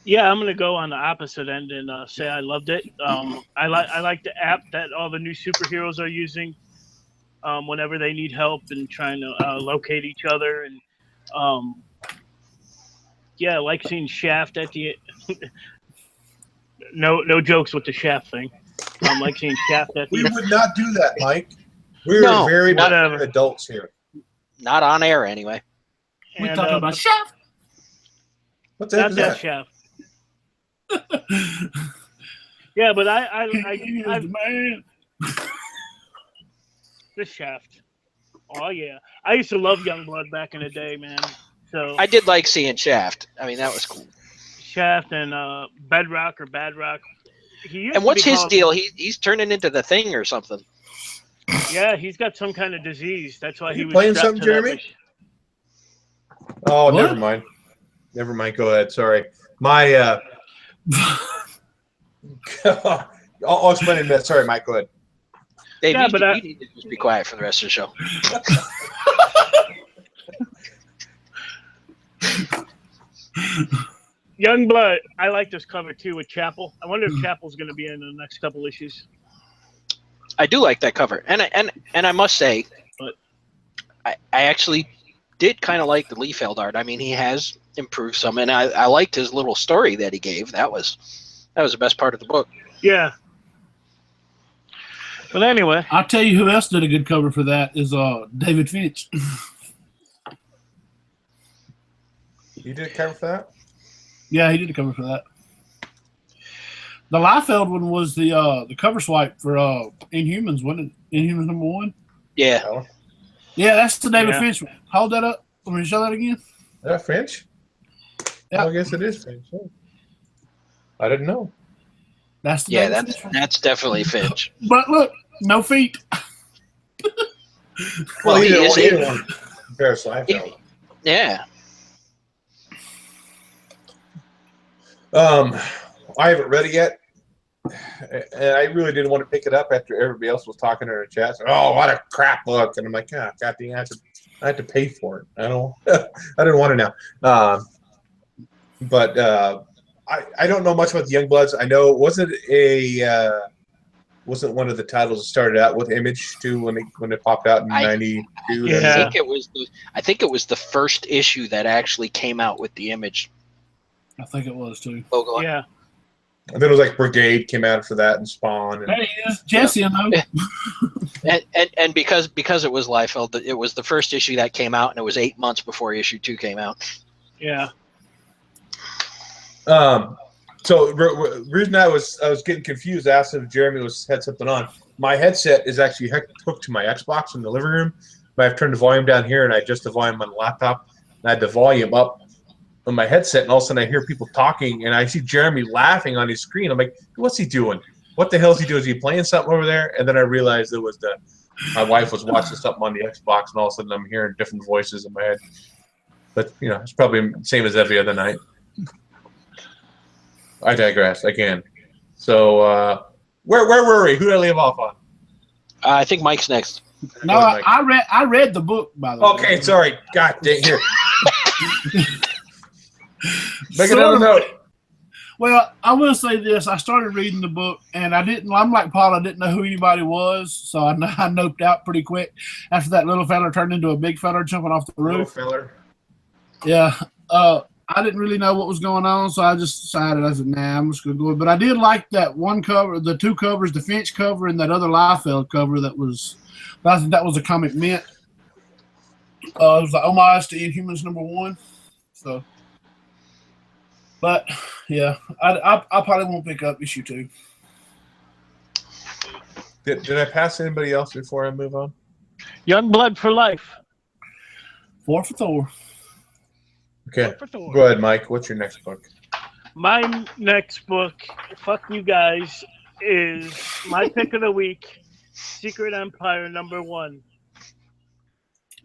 S4: Yeah, I'm gonna go on the opposite end and say I loved it. I like the app that all the new superheroes are using whenever they need help and trying to locate each other. And I like seeing Shaft at the no jokes with the Shaft thing. Like seeing Shaft at the.
S2: We would not do that, Mike. We're very mature adults here.
S3: Not on air, anyway.
S1: We're talking about Shaft.
S2: What's that?
S4: Not that Shaft. Yeah, but I
S1: man.
S4: This Shaft. Oh yeah, I used to love Youngblood back in the day, man. So
S3: I did like seeing Shaft. I mean, that was cool.
S4: Shaft and Bedrock or Badrock.
S3: And what's his deal? He's turning into the Thing or something.
S4: Yeah, he's got some kind of disease. That's why he was
S2: playing
S4: strapped
S2: something,
S4: to that
S2: Jeremy?
S4: machine.
S2: Oh,
S1: What?
S2: never mind. Never mind. Go ahead. Sorry. My I'll explain in a minute. Sorry, Mike. Go ahead.
S3: Dave,
S4: Yeah,
S3: you need to just be quiet for the rest of the show.
S4: Youngblood. I like this cover too with Chapel. I wonder if Chapel's going to be in the next couple issues.
S3: I do like that cover, and I must say, I actually did kind of like the Liefeld art. I mean, he has improved some, and I liked his little story that he gave. That was the best part of the book.
S4: Yeah. But anyway,
S1: I'll tell you who else did a good cover for that is David Finch.
S2: You did a cover for that?
S1: Yeah, he did a cover for that. The Liefeld one was the cover swipe for Inhumans, wasn't it? Inhumans #1?
S3: Yeah.
S2: Oh.
S1: Yeah, that's the David
S4: Yeah.
S1: Finch one. Hold that up. Let me show that again.
S2: Is that Finch?
S1: Yeah.
S2: Oh, I guess it is Finch. Oh. I didn't know.
S1: That's the
S3: Yeah,
S1: David Finch one.
S3: that's definitely Finch.
S1: But look, no feet.
S3: Well, he is.
S2: Ferris Liefeld.
S3: Yeah.
S2: I haven't read it yet, and I really didn't want to pick it up after everybody else was talking in the chat. So, oh, what a crap book! And I'm like, God dang, I have to pay for it. I don't. I didn't want it now. But I don't know much about the Youngbloods. I know wasn't one of the titles that started out with Image too when it popped out in '92.
S4: Yeah.
S3: I think it was the first issue that actually came out with the Image
S1: I think it was too.
S3: logo.
S4: yeah.
S2: And then it was like Brigade came out for that and Spawn. And,
S1: Hey, it's Jesse, I know.
S3: And because it was Liefeld, it was the first issue that came out, and it was 8 months before issue 2 came out.
S4: Yeah.
S2: So reason I was getting confused, I asked if Jeremy had something on. My headset is actually hooked to my Xbox in the living room, but I've turned the volume down here, and I adjust the volume on the laptop, and I had the volume up on my headset, and all of a sudden I hear people talking, and I see Jeremy laughing on his screen. I'm like, what's he doing? What the hell is he doing? Is he playing something over there? And then I realized it was my wife was watching something on the Xbox, and all of a sudden I'm hearing different voices in my head. But, it's probably the same as every other night. I digress again. So where were we? Who did I leave off on?
S3: I think Mike's next.
S1: No, I read the book, by the way.
S2: Okay, sorry. God dang, here. Make another note.
S1: Well, I will say this: I started reading the book, and I didn't. I'm like Paul; I didn't know who anybody was, so I noped out pretty quick after that little feller turned into a big feller jumping off the roof.
S2: Little feller.
S1: Yeah. I didn't really know what was going on, so I just decided I said, "Nah, I'm just gonna go." But I did like that one cover, the two covers, the Finch cover and that other Liefeld cover. That was, I think that was a comic mint. It was the homage to Inhumans #1. So, but yeah, I probably won't pick up issue 2.
S2: Did I pass anybody else before I move on?
S4: Young Blood for Life.
S1: 4 for Thor.
S2: Okay, go ahead, Mike. What's your next book?
S4: My next book, fuck you guys, is my pick of the week, Secret Empire #1.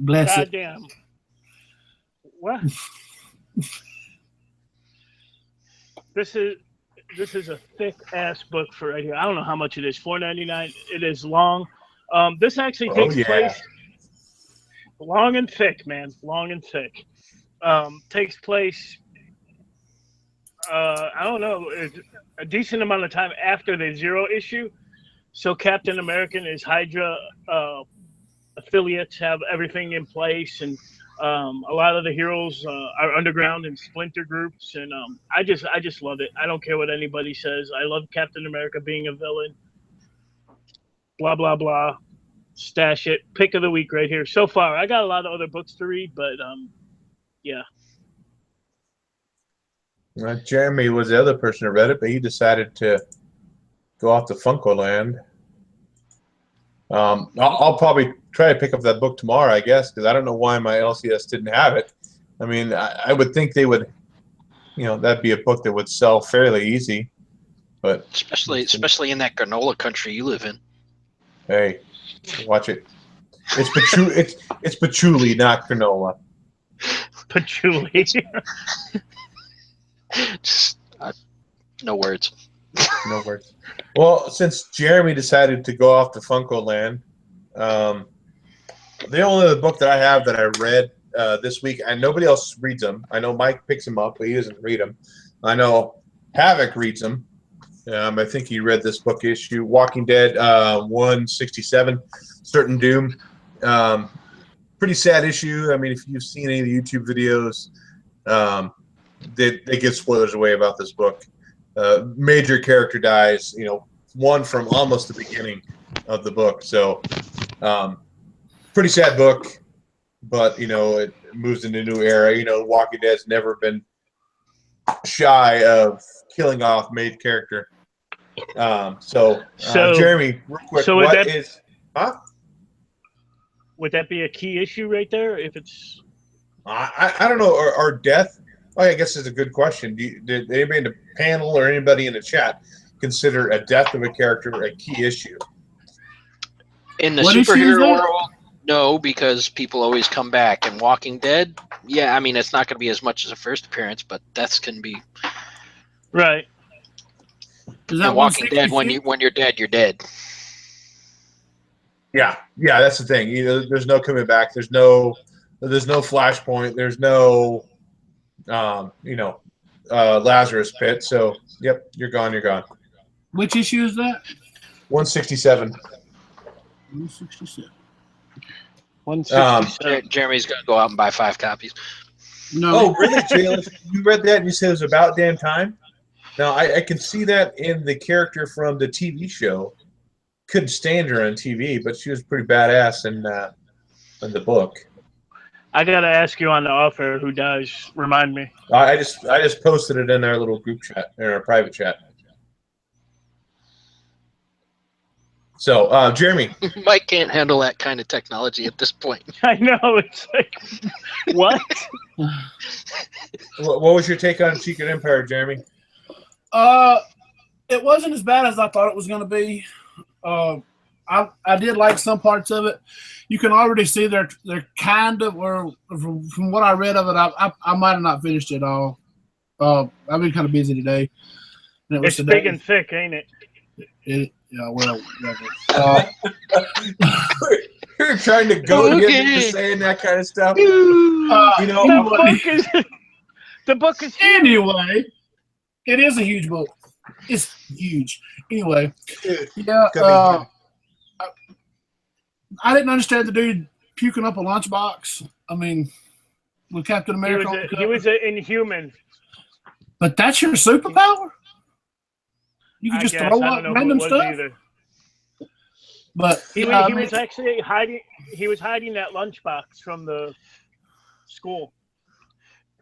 S1: Bless it.
S4: Goddamn. What? This is a thick ass book for right here. I don't know how much it is. $4.99. It is long. This actually takes place long and thick, man. Long and thick. Takes place, I don't know, a decent amount of time after the Zero issue. So Captain America and his Hydra affiliates have everything in place, and a lot of the heroes are underground in splinter groups, and I just love it. I don't care what anybody says. I love Captain America being a villain. Blah, blah, blah. Stash it. Pick of the week right here. So far, I got a lot of other books to read, but yeah.
S2: Jeremy was the other person who read it, but he decided to go off to Funko Land. I'll probably try to pick up that book tomorrow, I guess, because I don't know why my LCS didn't have it. I mean, I would think they would, that'd be a book that would sell fairly easy. But
S3: especially in that granola country you live in.
S2: Hey, watch it. It's patchouli, not granola.
S4: Patchouli.
S3: Just no words.
S2: No words. Well, since Jeremy decided to go off to Funko Land, the only other book that I have that I read this week, and nobody else reads them. I know Mike picks them up, but he doesn't read them. I know Havoc reads them. I think he read this book issue, Walking Dead 167, Certain Doom. Pretty sad issue. I mean, if you've seen any of the YouTube videos, they give spoilers away about this book. Major character dies, one from almost the beginning of the book. So, pretty sad book, but, it moves into a new era. Walking Dead's never been shy of killing off main character. So Jeremy, real quick,
S4: so would that be a key issue right there? If it's,
S2: I don't know, or death. Oh, I guess it's a good question. Did anybody in the panel or anybody in the chat consider a death of a character a key issue?
S3: In the superhero world, no, because people always come back. And Walking Dead, yeah, I mean, it's not going to be as much as a first appearance, but deaths can be.
S4: Right.
S3: And Walking Dead, when you're dead, you're dead.
S2: Yeah, that's the thing. There's no coming back. There's no flashpoint. There's no, Lazarus pit. So, yep, you're gone. You're gone.
S1: Which issue is that?
S2: 167.
S1: 167.
S4: 167.
S3: Jeremy's gonna go out and buy 5 copies.
S1: No.
S2: Oh, really, Jalen? You read that and you said it was about damn time? Now, I can see that in the character from the TV show. Couldn't stand her on TV, but she was pretty badass in the book.
S4: I gotta ask you on the offer who dies. Remind me.
S2: I just posted it in our little group chat, in our private chat. So, Jeremy.
S3: Mike can't handle that kind of technology at this point.
S4: I know, it's like, what?
S2: What was your take on Secret Empire, Jeremy?
S1: It wasn't as bad as I thought it was going to be. I did like some parts of it. You can already see they're kind of, or from what I read of it, I might have not finished it all. I've been kind of busy today. And
S4: it's big and thick, ain't it?
S1: Yeah, well, whatever.
S2: You're trying to go to get into saying that kind of stuff.
S4: The book is
S1: anyway. It is a huge book. It's huge. Anyway,
S2: Dude,
S1: yeah.
S2: could
S1: I didn't understand the dude puking up a lunchbox. I mean, with Captain America.
S4: He was an Inhuman.
S1: But that's your superpower? You can just throw up random stuff?
S4: Either.
S1: But
S4: he was actually hiding. He was hiding that lunchbox from the school.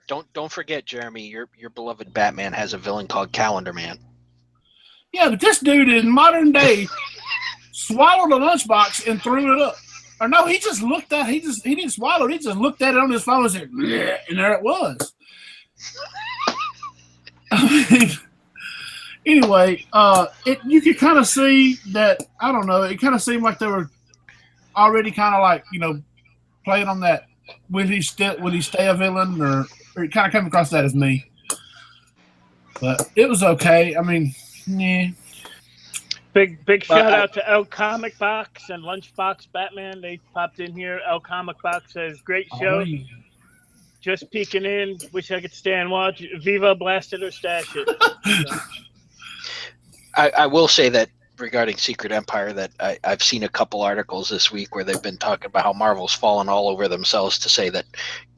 S3: Don't forget, Jeremy. Your beloved Batman has a villain called Calendar Man.
S1: Yeah, but this dude in modern day swallowed a lunchbox and threw it up. Or no, he just looked at. He didn't swallow it. He just looked at it on his phone and said, "Bleh," and there it was. I mean, anyway, you could kind of see that. I don't know. It kind of seemed like they were already kind of like playing on that. Would he stay a villain, or it kind of came across that as me. But it was okay. I mean, yeah.
S4: Big shout out to El Comic Box and Lunchbox Batman. They popped in here. El Comic Box says, great show.
S1: Yeah.
S4: Just peeking in. Wish I could stay and watch. Viva, blast it or stash it. So.
S3: I will say that regarding Secret Empire, that I've seen a couple articles this week where they've been talking about how Marvel's fallen all over themselves to say that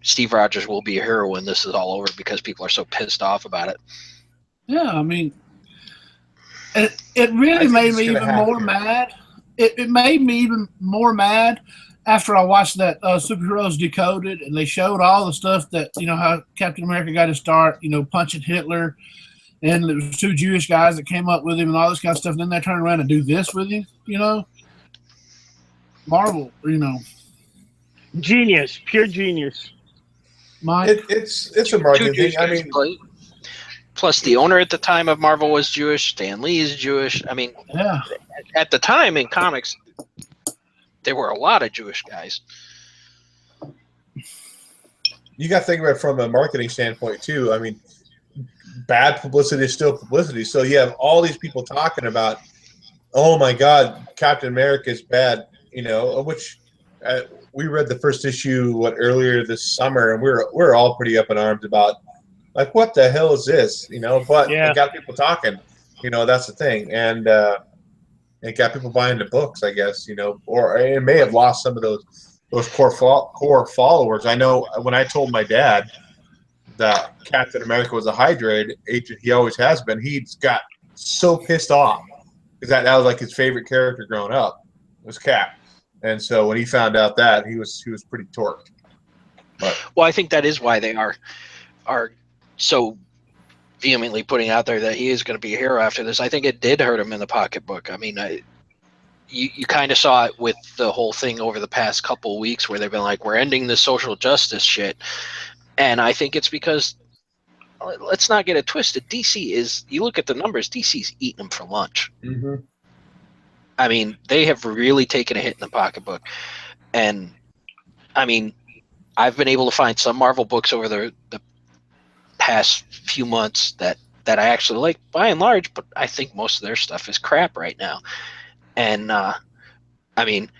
S3: Steve Rogers will be a hero when this is all over because people are so pissed off about it.
S1: Yeah, I mean, it really made me even more mad. It made me even more mad after I watched that Superheroes Decoded, and they showed all the stuff that, how Captain America got his start, punching Hitler, and there was 2 Jewish guys that came up with him and all this kind of stuff, and then they turn around and do this with him, Marvel,
S4: Genius, pure genius.
S1: Mike?
S2: It's a marketing thing. I mean,
S3: plus the owner at the time of Marvel was Jewish. Stan Lee is Jewish. I mean,
S1: yeah.
S3: At the time in comics, there were a lot of Jewish guys.
S2: You got to think about it from a marketing standpoint too. I mean, bad publicity is still publicity. So you have all these people talking about, oh my God, Captain America is bad. Which we read the first issue earlier this summer, and we're all pretty up in arms about, like, what the hell is this? But it got people talking. That's the thing, and it got people buying the books, I guess. Or it may have lost some of those core followers. I know when I told my dad that Captain America was a Hydra agent, he always has been. He got so pissed off because that was like his favorite character growing up, was Cap. And so when he found out that, he was pretty torqued.
S3: Well, I think that is why they are so vehemently putting out there that he is going to be a hero after this. I think it did hurt him in the pocketbook. I mean, you kind of saw it with the whole thing over the past couple of weeks where they've been like, we're ending the social justice shit. And I think it's because, let's not get it twisted, DC is, you look at the numbers, DC's eating them for lunch.
S2: Mm-hmm.
S3: I mean, they have really taken a hit in the pocketbook. And, I mean, I've been able to find some Marvel books over the past few months that I actually like by and large, but I think most of their stuff is crap right now. And, I mean,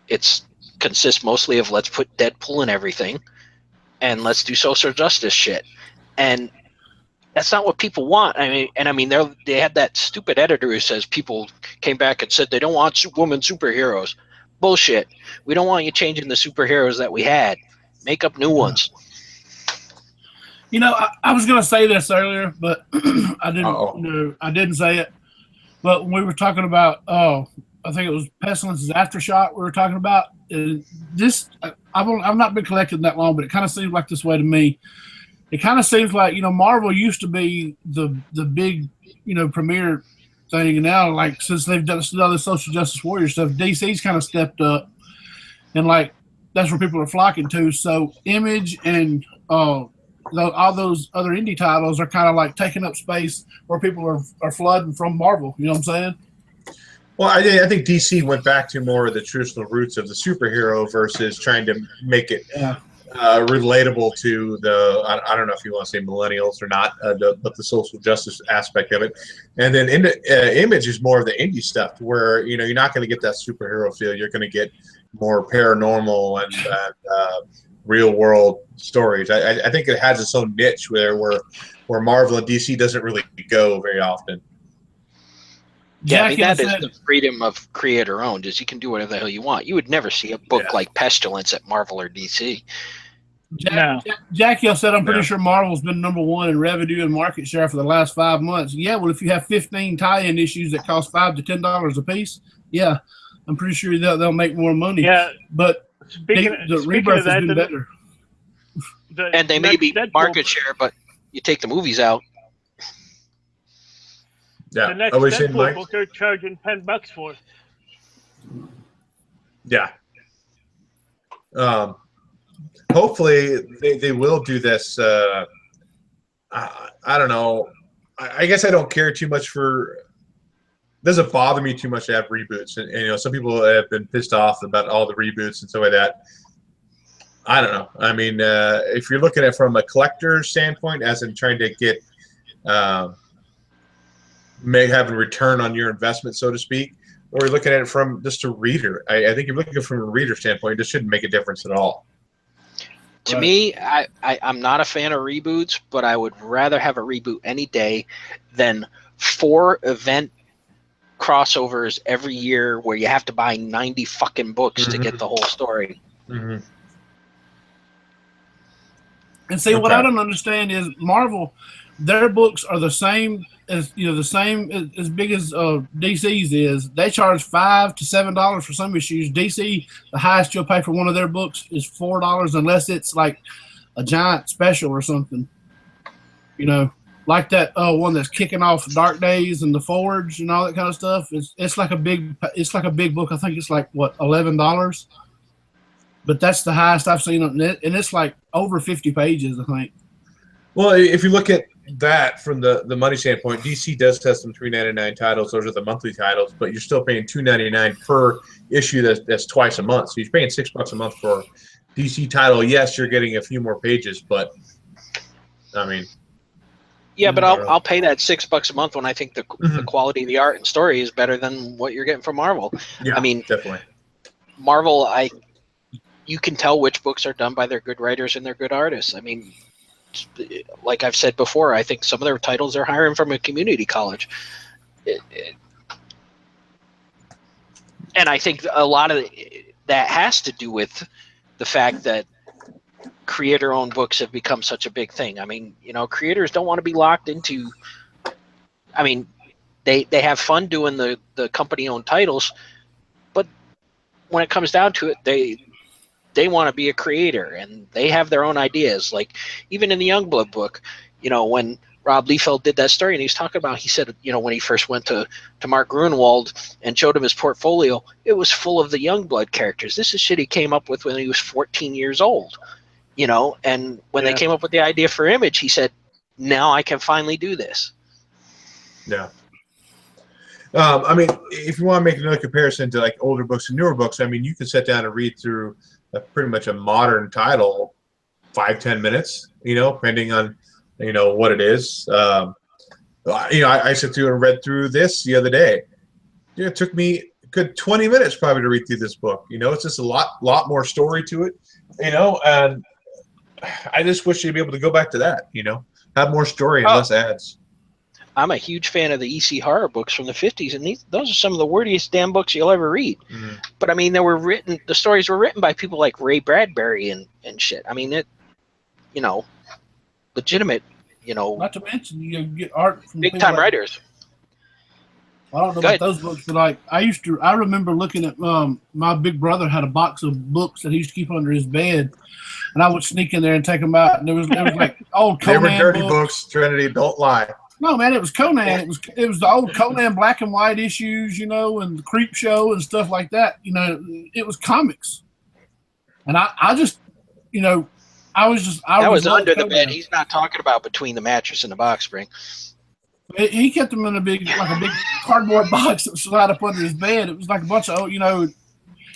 S3: it's consists mostly of let's put Deadpool in everything and let's do social justice shit. And that's not what people want. I mean, they had that stupid editor who says people came back and said they don't want woman superheroes. Bullshit. We don't want you changing the superheroes that we had. Make up new ones.
S1: I was going to say this earlier, but I didn't. I didn't say it. But when we were talking about, I think it was Pestilence's Aftershock we were talking about. This, I've not been collecting that long, but it kind of seems like this way to me. It kind of seems like, Marvel used to be the big, premier thing, and now, like, since they've done all the social justice warrior stuff, DC's kind of stepped up, and like that's where people are flocking to. So Image and all those other indie titles are kind of like taking up space where people are flooding from Marvel. You know what I'm saying?
S2: Well, I think DC went back to more of the traditional roots of the superhero versus trying to make it relatable to the, I don't know if you want to say millennials or not, but the social justice aspect of it. And then Image is more of the indie stuff where, you're not going to get that superhero feel. You're going to get more paranormal and real world stories. I think it has its own niche where where Marvel and DC doesn't really go very often.
S3: Yeah, I mean, that is the freedom of creator-owned, is you can do whatever the hell you want. You would never see a book like Pestilence at Marvel or DC.
S1: Jackie said, I'm pretty sure Marvel's been #1 in revenue and market share for the last 5 months. Yeah, well, if you have 15 tie-in issues that cost $5 to $10 a piece, yeah, I'm pretty sure they'll make more money.
S4: Yeah,
S1: but the Rebirth has been better.
S3: And they may be market share, but you take the movies out.
S2: Yeah,
S4: the next Deadpool book they're charging $10 for.
S2: Yeah. Hopefully they will do this. I don't know. I guess I don't care too much for. It doesn't bother me too much to have reboots, and you know, some people have been pissed off about all the reboots and stuff like that. I don't know. I mean, if you're looking at it from a collector standpoint, as in trying to get may have a return on your investment, so to speak, or you're looking at it from just a reader. I think you're looking from a reader standpoint, this shouldn't make a difference at all.
S3: To me, I'm not a fan of reboots, but I would rather have a reboot any day than 4 event crossovers every year where you have to buy 90 fucking books to get the whole story.
S2: Mm-hmm.
S1: And see, what I don't understand is Marvel, their books are the same as as big as DC's is. They charge $5 to $7 for some issues. DC, the highest you'll pay for one of their books is $4, unless it's like a giant special or something. You know, like that one that's kicking off Dark Days and the Forge and all that kind of stuff. It's like a big book. I think it's like what, $11. But that's the highest I've seen on it, and it's like over 50 pages, I think.
S2: Well, if you look at that from the money standpoint, DC does have some $3.99 titles. Those are the monthly titles, but you're still paying $2.99 per issue. That's twice a month. So you're paying $6 a month for a DC title. Yes, you're getting a few more pages, but I mean,
S3: yeah, but I'll pay that $6 a month when I think the quality of the art and story is better than what you're getting from Marvel.
S2: Yeah,
S3: I mean,
S2: definitely.
S3: Marvel, you can tell which books are done by their good writers and their good artists. I mean, like I've said before, I think some of their titles are hiring from a community college. And I think a lot of that has to do with the fact that creator-owned books have become such a big thing. I mean, you know, creators don't want to be locked into. I mean, they have fun doing the company-owned titles, but when it comes down to it, they want to be a creator and they have their own ideas. Like even in the Youngblood book, you know, when Rob Liefeld did that story and he was talking about, he said, you know, when he first went to Mark Gruenwald and showed him his portfolio, it was full of the Youngblood characters. This is shit he came up with when he was 14 years old, you know, and when they came up with the idea for Image, he said, now I can finally do this.
S2: Yeah. I mean, if you want to make another comparison to like older books and newer books, I mean, you can sit down and read through pretty much a modern title 5-10 minutes, you know, depending on, you know, what it is. You know, I sat through and read through this the other day. It took me a good 20 minutes probably to read through this book. You know, it's just a lot more story to it, you know, and I just wish you'd be able to go back to that, you know, have more story and less ads.
S3: I'm a huge fan of the EC horror books from the 50s, and those are some of the wordiest damn books you'll ever read. Mm-hmm. But I mean, the stories were written by people like Ray Bradbury and shit. I mean, it, you know, legitimate, you know.
S1: Not to mention, you get art from
S3: big time writers.
S1: I don't know about those books, but like I remember looking at my big brother had a box of books that he used to keep under his bed, and I would sneak in there and take them out, and there was like old Conan
S2: they were dirty books. Trinity, don't lie.
S1: No, man, it was Conan. It was the old Conan black and white issues, you know, and the Creep Show and stuff like that. You know, it was comics, and I just, you know, I was
S3: under the bed. He's not talking about between the mattress and the box spring.
S1: He kept them in a big cardboard box that was right up under his bed. It was like a bunch of, you know,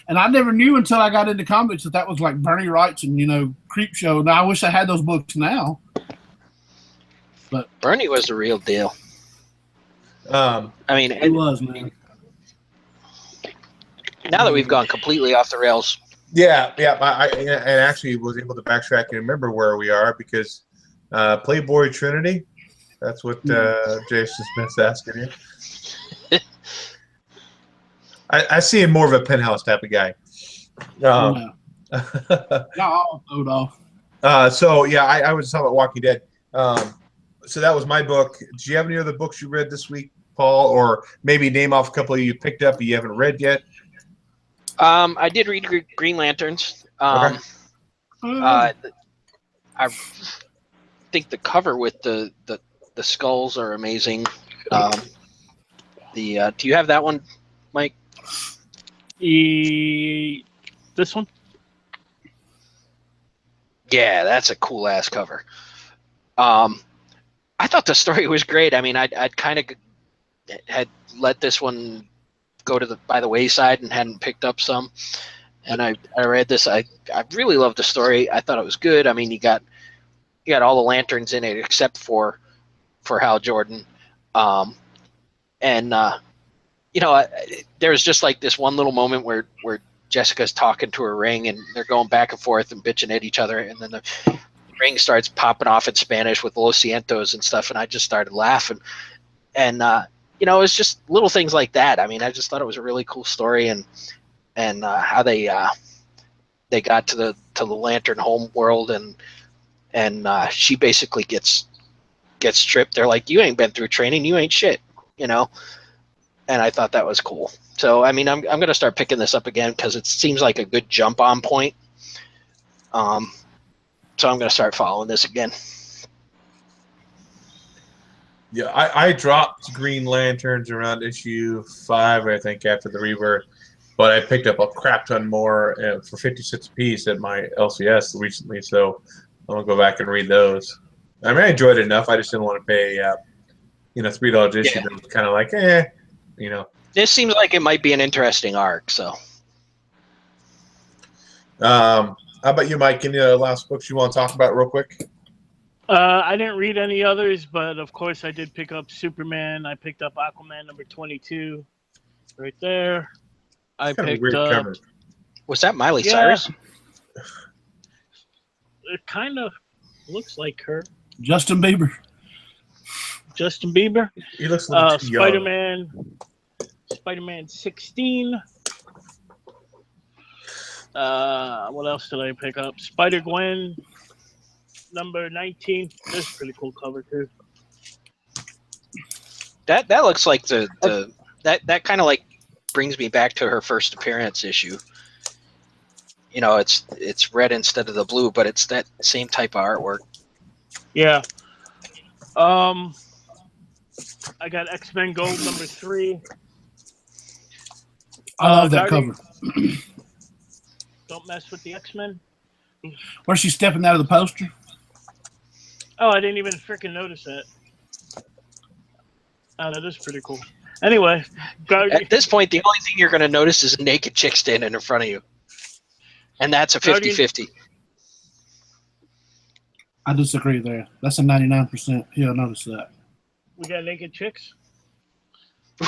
S1: and I never knew until I got into comics that was like Bernie Wright's and, you know, Creep Show. Now I wish I had those books now. But
S3: Bernie was the real deal. I mean,
S1: it was, man.
S3: Now that we've gone completely off the rails.
S2: Yeah. I actually was able to backtrack and remember where we are because Playboy Trinity, That's what Jason Smith's asking you. I see him more of a Penthouse type of guy.
S1: No. I'll hold off.
S2: So yeah, I was talking about Walking Dead. So that was my book. Do you have any other books you read this week, Paul, or maybe name off a couple you picked up you haven't read yet?
S3: I did read Green Lanterns.
S2: Okay.
S3: I think the cover with the skulls are amazing. Do you have that one, Mike?
S4: This one?
S3: Yeah, that's a cool ass cover. I thought the story was great. I mean, I'd kind of had let this one go by the wayside and hadn't picked up some, and I read this. I really loved the story. I thought it was good. I mean, you got all the lanterns in it except for Hal Jordan, and there's just like this one little moment where Jessica's talking to her ring and they're going back and forth and bitching at each other, and then the ring starts popping off in Spanish with Los Cientos and stuff, and I just started laughing. And it's just little things like that. I mean, I just thought it was a really cool story, and how they got to the Lantern home world, and she basically gets stripped. They're like, you ain't been through training, you ain't shit, and I thought that was cool. So I mean, I'm gonna start picking this up again because it seems like a good jump on point. So I'm gonna start following this again.
S2: Yeah, I dropped Green Lanterns around issue 5, I think, after the rebirth, but I picked up a crap ton more for 50 cents a piece at my LCS recently, so I'm gonna go back and read those. I mean, I enjoyed it enough. I just didn't want to pay, $3 issue. That was kind of like, This
S3: seems like it might be an interesting arc. So,
S2: how about you, Mike? Any last books you want to talk about real quick?
S4: I didn't read any others, but of course I did pick up Superman. I picked up Aquaman number 22, right there. I picked up. Cover.
S3: Was that Miley Cyrus?
S4: It kind of looks like her.
S1: Justin Bieber.
S2: He looks like
S4: Spider-Man. Spider-Man 16. What else did I pick up? Spider-Gwen number 19. That's a pretty cool cover too.
S3: That looks like that kind of like brings me back to her first appearance issue. It's red instead of the blue, but it's that same type of artwork.
S4: Yeah. I got X-Men Gold number 3.
S1: I love that cover.
S4: Don't mess with the X-Men.
S1: Where's she stepping out of the poster?
S4: Oh, I didn't even freaking notice that. Oh, that is pretty cool. Anyway.
S3: At this point, the only thing you're going to notice is a naked chick standing in front of you. And that's a 50-50.
S1: I disagree there. That's a 99%. He'll notice that.
S4: We got naked chicks?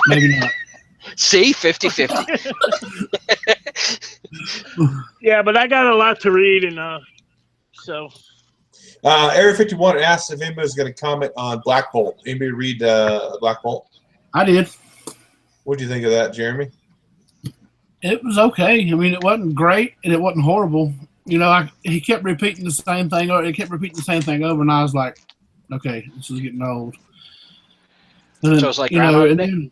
S1: Maybe not.
S3: See? 50-50.
S4: Yeah, but I got a lot to read, and so...
S2: Area 51 asked if anybody's going to comment on Black Bolt. Anybody read Black Bolt?
S1: I did.
S2: What do you think of that, Jeremy?
S1: It was okay. I mean, it wasn't great, and it wasn't horrible. He kept repeating the same thing, or he kept repeating the same thing over, and I was like, okay, this is getting old. And then,
S3: so it's like,
S1: and then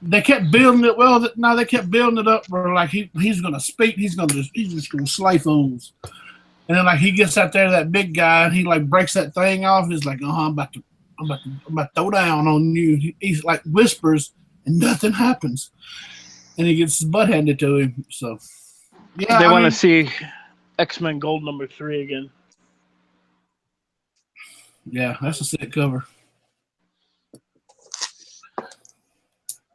S1: they kept building it. Well, no, they kept building it up where like he's going to speak. He's just going to slay fools. And then like he gets out there, that big guy, and he like breaks that thing off. He's like, I'm about to throw down on you. He's like whispers, and nothing happens. And he gets his butt handed to him. So yeah,
S4: they want to see X-Men Gold number 3 again.
S1: Yeah, that's a sick cover.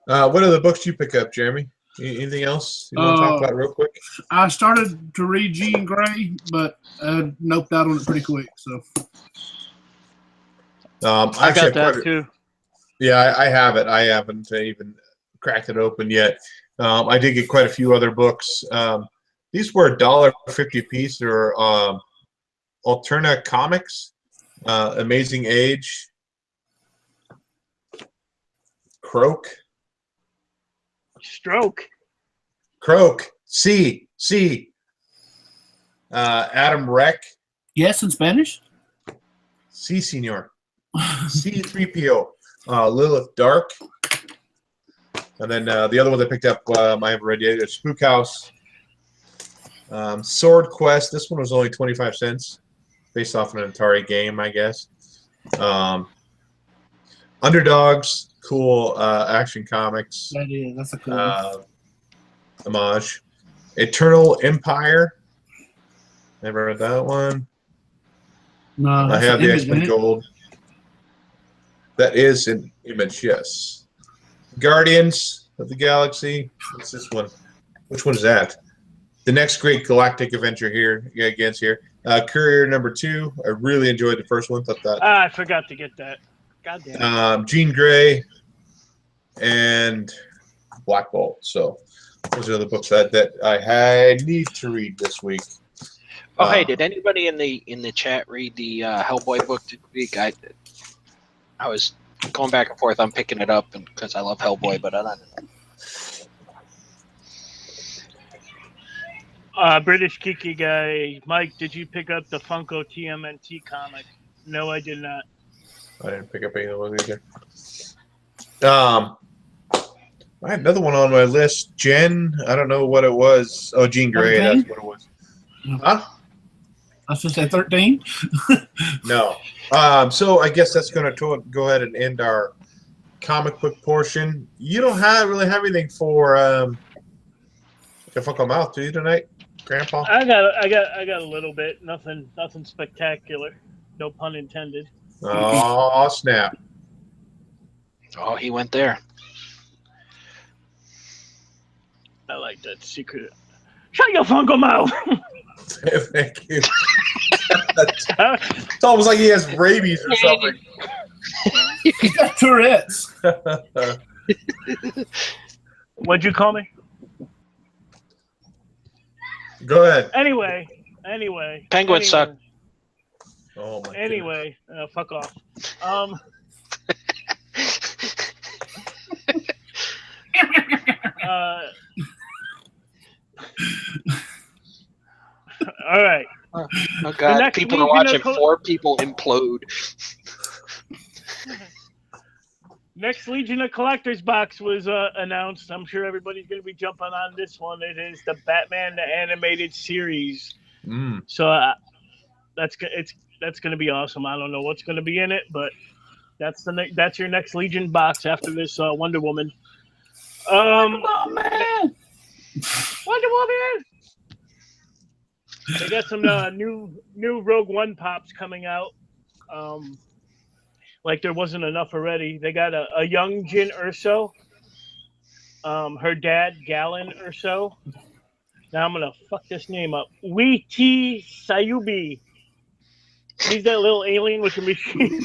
S2: What other books did you pick up, Jeremy? Anything else you want to talk about real quick?
S1: I started to read Jean Grey, but noped out on it pretty quick. So
S4: I got that too.
S2: Yeah, I have it. I haven't even cracked it open yet. I did get quite a few other books. These were $1.50 a piece. They're Alterna Comics, Amazing Age, Croak.
S4: Stroke.
S2: Croak. C. Adam Reck.
S1: Yes, in Spanish.
S2: C, senor. C3PO. Lilith Dark. And then the other ones I picked up, I haven't read yet. Spook House. Sword Quest. This one was only 25 cents. Based off an Atari game, I guess. Underdogs. Cool Action Comics.
S1: That's a cool one.
S2: Homage. Eternal Empire. Never read that one.
S1: No,
S2: I have the X-Men Gold. That is an Image, yes. Guardians of the Galaxy. What's this one? Which one is that? The Next Great Galactic Adventure here. Against here. Courier number 2. I really enjoyed the first one. Thought that.
S4: I forgot to get that. God damn.
S2: Jean Grey and Black Bolt. So those are the books that I need to read this week.
S3: Oh, hey, did anybody in the chat read the Hellboy book this week? I was going back and forth. I'm picking it up because I love Hellboy, but I don't know.
S4: British Kiki guy, Mike, did you pick up the Funko TMNT comic? No, I did not.
S2: I didn't pick up any of those either. I had another one on my list. Jen, I don't know what it was. Oh, Jean Grey,
S1: 13?
S2: that's what it was. Huh?
S1: I was just at 13.
S2: No. So I guess that's going to go ahead and end our comic book portion. You don't really have anything for the Funko Mouth, do you tonight, Grandpa?
S4: I got a little bit. Nothing spectacular. No pun intended.
S2: Oh, snap.
S3: Oh, he went there.
S4: I like that secret. Shut your Funko mouth!
S2: Thank you. It's almost like he has rabies or something.
S1: He's got Tourette's.
S4: What'd you call me?
S2: Go ahead.
S4: Anyway.
S3: Penguins suck.
S2: Oh my
S4: Anyway, fuck off. All right.
S3: Oh God! People are watching 4 people implode.
S4: Next Legion of Collectors box was announced. I'm sure everybody's going to be jumping on this one. It is the Batman the Animated Series. So that's going to be awesome. I don't know what's going to be in it, but that's your next Legion box after this Wonder Woman.
S1: Oh man!
S4: Wonder Woman. They got some new Rogue One pops coming out. Like there wasn't enough already. They got a young Jyn Erso. Her dad, Galen Erso. Now I'm gonna fuck this name up. Wee-T Sayubi. He's that little alien with a machine.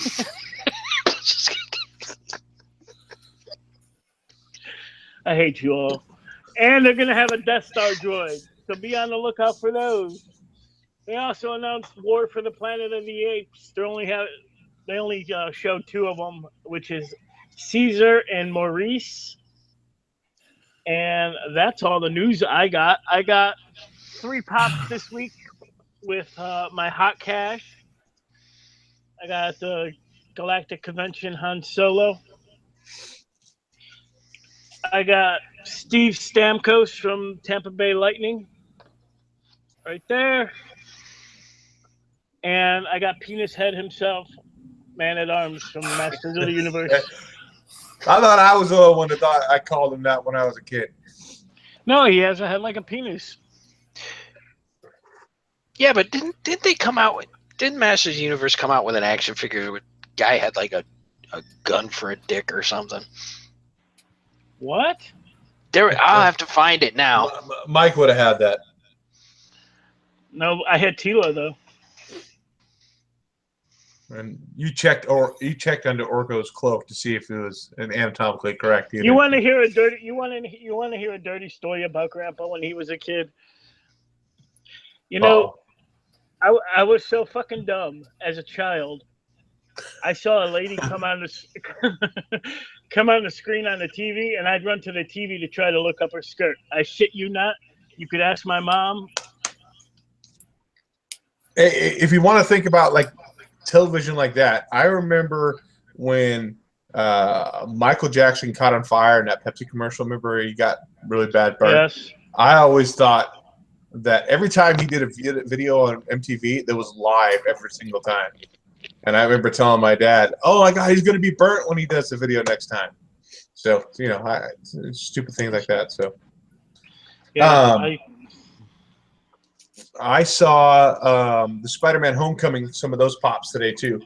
S4: I hate you all. And they're gonna have a Death Star droid. So be on the lookout for those. They also announced War for the Planet of the Apes. They only showed 2 of them, which is Caesar and Maurice. And that's all the news I got. I got 3 pops this week with my hot cash. I got the Galactic Convention Han Solo. I got Steve Stamkos from Tampa Bay Lightning. Right there. And I got Penis Head himself, Man-at-Arms from Masters of the Universe.
S2: I thought I was the only one that thought I called him that when I was a kid.
S4: No, he has a head like a penis.
S3: Yeah, but didn't they come out with? Didn't Masters of the Universe come out with an action figure where guy had like a gun for a dick or something?
S4: What?
S3: I'll have to find it now.
S2: Mike would have had that.
S4: No, I had Tila though.
S2: And you checked under Orko's cloak to see if it was anatomically correct. Either.
S4: You want to hear a dirty story about Grandpa when he was a kid? You know, I was so fucking dumb as a child. I saw a lady come come on the screen on the TV, and I'd run to the TV to try to look up her skirt. I shit you not. You could ask my mom.
S2: If you want to think about like television like that, I remember when Michael Jackson caught on fire in that Pepsi commercial. Remember he got really bad burn?
S4: Yes.
S2: I always thought that every time he did a video on MTV, that was live every single time. And I remember telling my dad, "Oh my God, he's going to be burnt when he does the video next time." So stupid things like that. So
S4: Yeah.
S2: I saw the Spider-Man Homecoming, some of those pops today too.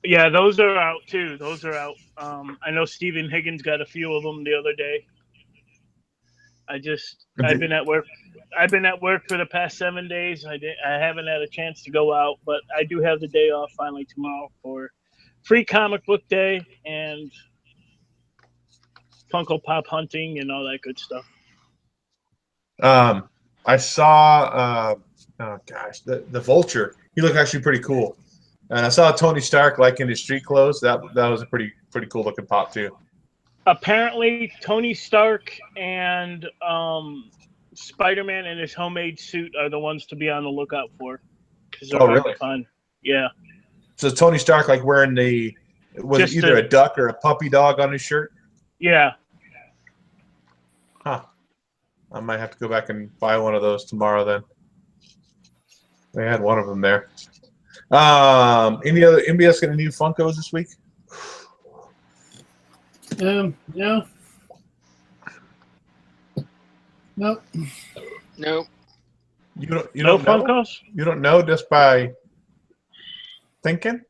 S4: Yeah, those are out too. Those are out. I know Stephen Higgins got a few of them the other day. I've been at work. I've been at work for the past 7 days. I haven't had a chance to go out, but I do have the day off finally tomorrow for free comic book day and Funko Pop hunting and all that good stuff.
S2: I saw the Vulture. He looked actually pretty cool. And I saw Tony Stark like in his street clothes. That was a pretty cool looking pop too.
S4: Apparently, Tony Stark and Spider-Man in his homemade suit are the ones to be on the lookout for.
S2: Oh, really?
S4: Fun. Yeah.
S2: So Tony Stark like wearing either a duck or a puppy dog on his shirt?
S4: Yeah.
S2: Huh. I might have to go back and buy one of those tomorrow then. They had one of them there. Anybody else got any new Funkos this week?
S1: Yeah. Nope.
S3: Nope.
S2: You don't
S4: No
S2: know?
S4: Funkos?
S2: You don't know just by thinking?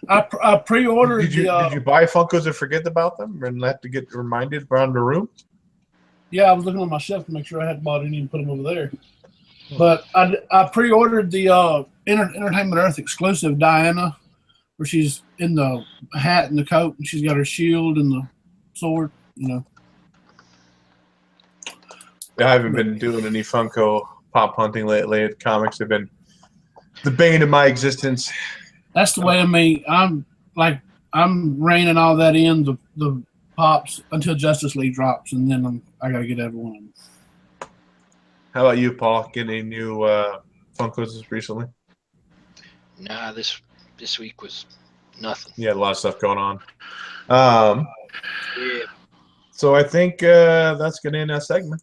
S1: I pre-ordered.
S2: Did you buy Funkos and forget about them and have to get reminded around the room?
S1: Yeah, I was looking on my shelf to make sure I hadn't bought any and put them over there. But I pre-ordered the Entertainment Earth exclusive Diana, where she's in the hat and the coat, and she's got her shield and the sword.
S2: I haven't been doing any Funko pop hunting lately. The comics have been the bane of my existence.
S1: That's the way. I mean, I'm reining all that in the pops until Justice League drops, and then I got to get everyone.
S2: How about you, Paul? Getting any new Funkos recently?
S3: Nah, this week was nothing.
S2: Yeah, a lot of stuff going on.
S3: Yeah.
S2: So I think that's going to end that segment.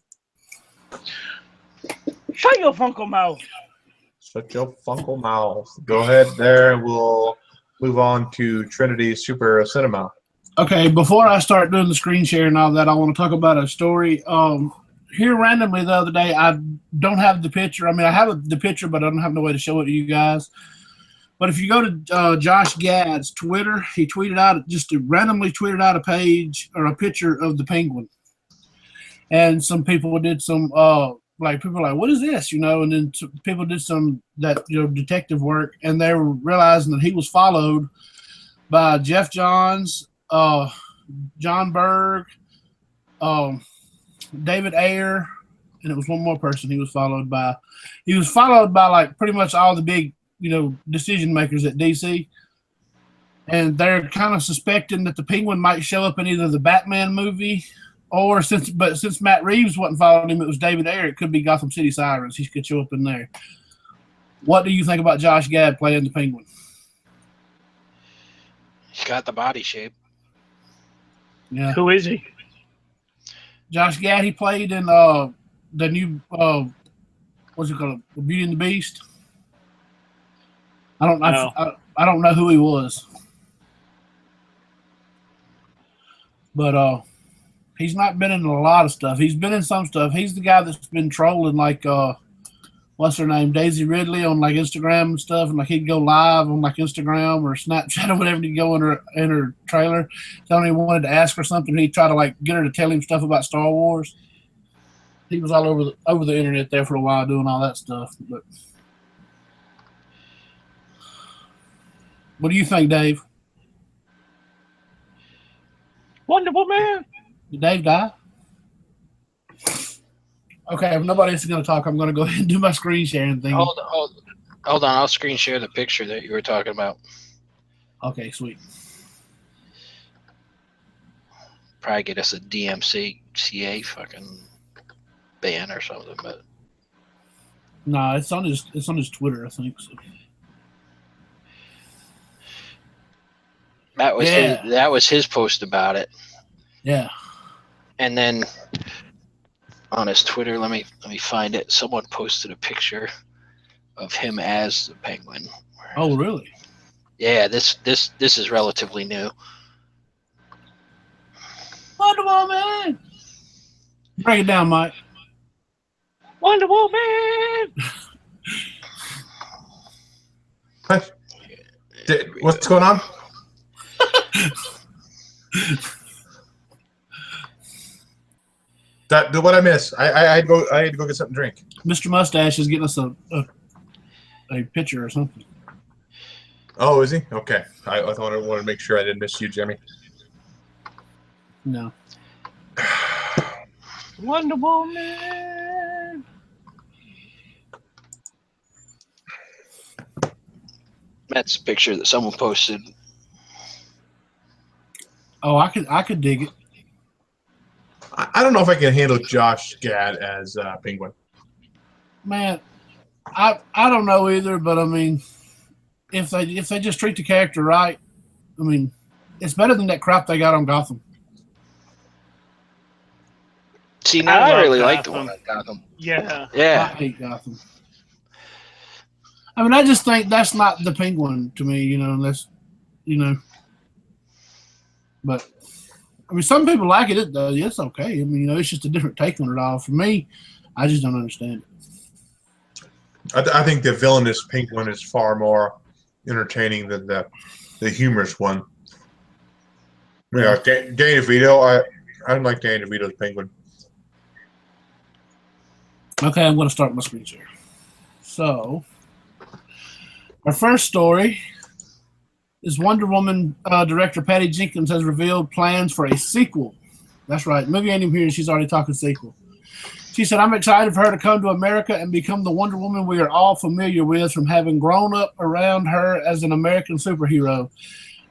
S4: Shut your Funko mouth.
S2: Shut your Funko mouth. Go ahead there, and we'll move on to Trinitys Super Cinema.
S1: Okay, before I start doing the screen share and all that, I want to talk about a story. Here randomly the other day, I don't have the picture. I mean, I have the picture, but I don't have no way to show it to you guys. But if you go to Josh Gad's Twitter, he randomly tweeted out a page or a picture of the penguin. And some people did some, people were like, what is this? And then people did some detective work, and they were realizing that he was followed by Jeff Johns, John Berg, David Ayer, and it was one more person he was followed by. He was followed by like pretty much all the big, decision makers at DC. And they're kind of suspecting that the penguin might show up in either the Batman movie or since Matt Reeves wasn't following him, it was David Ayer. It could be Gotham City Sirens. He could show up in there. What do you think about Josh Gad playing the penguin?
S3: He's got the body shape.
S1: Yeah.
S4: Who is he?
S1: Josh Gad, he played in the new what's it called? Beauty and the Beast. I don't know. I don't know who he was, but he's not been in a lot of stuff. He's been in some stuff. He's the guy that's been trolling what's her name, Daisy Ridley on like Instagram and stuff, and like he'd go live on like Instagram or Snapchat or whatever. He'd go in her trailer, telling her he wanted to ask her something. He'd try to like get her to tell him stuff about Star Wars. He was all over the internet there for a while doing all that stuff. But what do you think, Dave?
S4: Wonderful man.
S1: Did Dave die? Okay, if nobody else is going to talk, I'm going to go ahead and do my screen sharing thing.
S3: Hold on. I'll screen share the picture that you were talking about.
S1: Okay, sweet.
S3: probably get us a DMCA fucking ban or something. But
S1: no, it's on his Twitter, I think. So.
S3: That was his post about it.
S1: Yeah.
S3: And then on his Twitter, let me find it. Someone posted a picture of him as the Penguin.
S1: Oh, really?
S3: Yeah, this is relatively new.
S1: Wonder Woman. Break it down, Mike.
S4: Wonder Woman.
S2: What's going on? What I miss? I had to go get something to drink.
S1: Mr. Mustache is getting us a picture or something.
S2: Oh, is he? Okay. I wanted to make sure I didn't miss you, Jimmy.
S1: No.
S4: Wonder Woman.
S3: That's a picture that someone posted.
S1: Oh, I could dig it.
S2: I don't know if I can handle Josh Gad as Penguin.
S1: Man, I don't know either, but I mean, if they just treat the character right, I mean, it's better than that crap they got on Gotham.
S3: See, now I really like the one on Gotham.
S4: Yeah.
S1: I hate Gotham. I mean, I just think that's not the Penguin to me, unless, But, I mean, some people like it. It's okay. I mean, it's just a different take on it all. For me, I just don't understand it.
S2: I think the villainous Penguin is far more entertaining than the humorous one. Yeah, Danny DeVito. I don't like Danny DeVito's Penguin.
S1: Okay, I'm going to start my screen share. So, our first story is Wonder Woman director Patty Jenkins has revealed plans for a sequel. That's right. The movie ain't even here. She's already talking sequel. She said, I'm excited for her to come to America and become the Wonder Woman we are all familiar with from having grown up around her as an American superhero.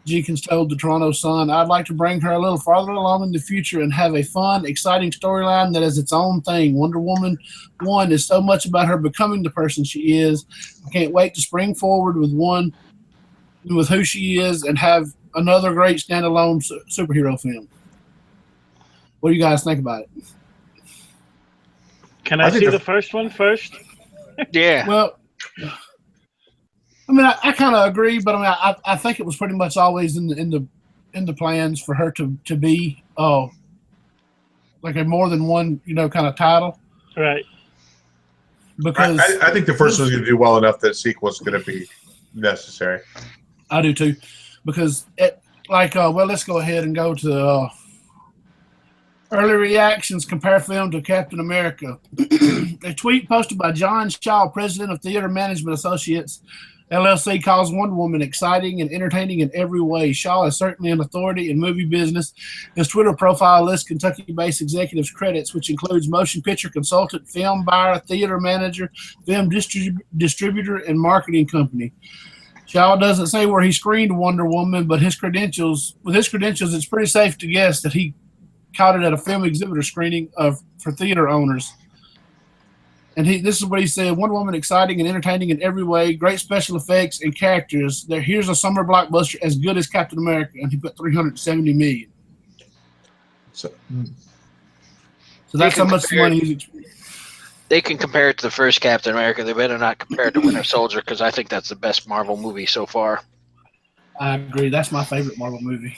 S1: Jenkins told the Toronto Sun, I'd like to bring her a little farther along in the future and have a fun, exciting storyline that is its own thing. Wonder Woman 1 is so much about her becoming the person she is. I can't wait to spring forward with who she is and have another great standalone superhero film. What do you guys think about it?
S4: Can I see the first one first?
S3: Yeah.
S1: Well, I mean, I kind of agree, but I mean, I think it was pretty much always in the plans for her to be like a more than one kind of title,
S4: right?
S1: Because
S2: I think the first one's going to do well enough that a sequel is going to be necessary.
S1: I do too, because let's go ahead and go to early reactions. Compare film to Captain America. A tweet posted by John Shaw, president of Theater Management Associates LLC, calls Wonder Woman exciting and entertaining in every way. Shaw is certainly an authority in movie business. His Twitter profile lists Kentucky-based executives' credits, which includes motion picture consultant, film buyer, theater manager, film distributor, and marketing company. Shaw doesn't say where he screened Wonder Woman, but with his credentials, it's pretty safe to guess that he caught it at a film exhibitor screening for theater owners. And this is what he said: Wonder Woman exciting and entertaining in every way, great special effects and characters. Here's a summer blockbuster as good as Captain America, and he put $370 million. So that's how much money he's.
S3: They can compare it to the first Captain America. They better not compare it to Winter Soldier, because I think that's the best Marvel movie so far.
S1: I agree. That's my favorite Marvel movie.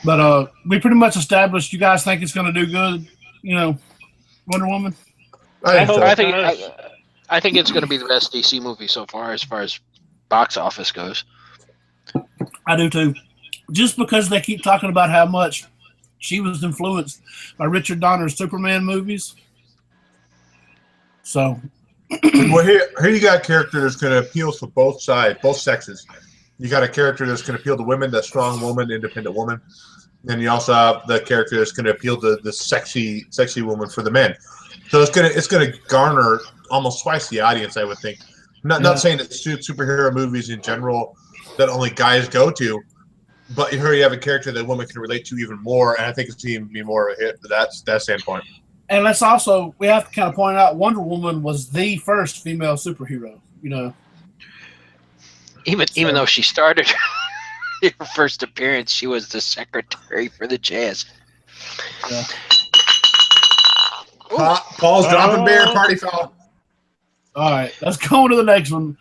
S1: But we pretty much established. You guys think it's going to do good? Wonder Woman.
S3: I think it's going to be the best DC movie so far as box office goes.
S1: I do too. Just because they keep talking about how much she was influenced by Richard Donner's Superman movies. So,
S2: well, here you got a character that's going to appeal to both sides, both sexes. You got a character that's going to appeal to women, the strong woman, independent woman. Then you also have the character that's going to appeal to the sexy woman for the men. So it's going to garner almost twice the audience, I would think. Not saying that superhero movies in general that only guys go to, But here you have a character that women can relate to even more, and I think it's even be more of a hit. But that's that standpoint.
S1: And we have to kind of point out Wonder Woman was the first female superhero. You know,
S3: even though she started her first appearance, she was the secretary for the Jazz.
S1: Yeah.
S2: Paul's dropping beer, party foul.
S1: All right, let's go on to the next one.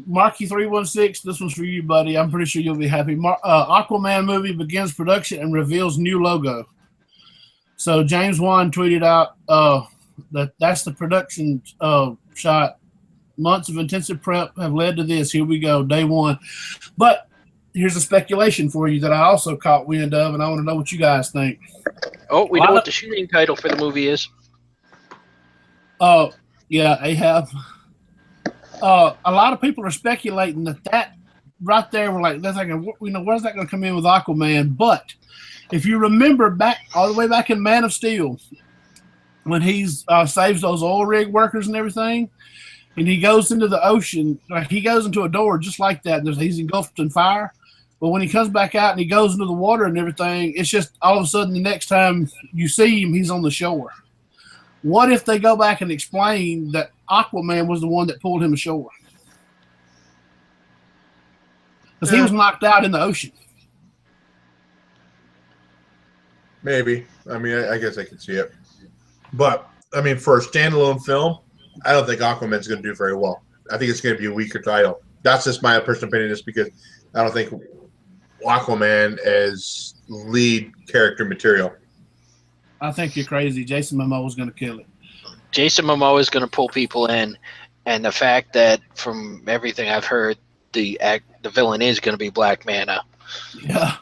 S1: Marky 316, this one's for you, buddy. I'm pretty sure you'll be happy. Aquaman movie begins production and reveals new logo. So James Wan tweeted out that's the production shot. Months of intensive prep have led to this. Here we go, day one. But here's a speculation for you that I also caught wind of, and I want to know what you guys think.
S3: Oh, we know what the shooting title for the movie is.
S1: Oh, yeah, Ahab. A lot of people are speculating that right there, we're like, that's like, where's that going to come in with Aquaman? But if you remember all the way back in Man of Steel, when he saves those oil rig workers and everything, and he goes into the ocean, like he goes into a door just like that, and he's engulfed in fire. But when he comes back out and he goes into the water and everything, it's just all of a sudden the next time you see him, he's on the shore. What if they go back and explain that Aquaman was the one that pulled him ashore? Because he was knocked out in the ocean.
S2: Maybe. I mean, I guess I could see it. But, I mean, for a standalone film, I don't think Aquaman's going to do very well. I think it's going to be a weaker title. That's just my personal opinion, just because I don't think Aquaman is lead character material.
S1: I think you're crazy. Jason Momoa is going to kill it.
S3: Jason Momoa is going to pull people in, and the fact that from everything I've heard, the villain is going to be Black Manta.
S1: Yeah,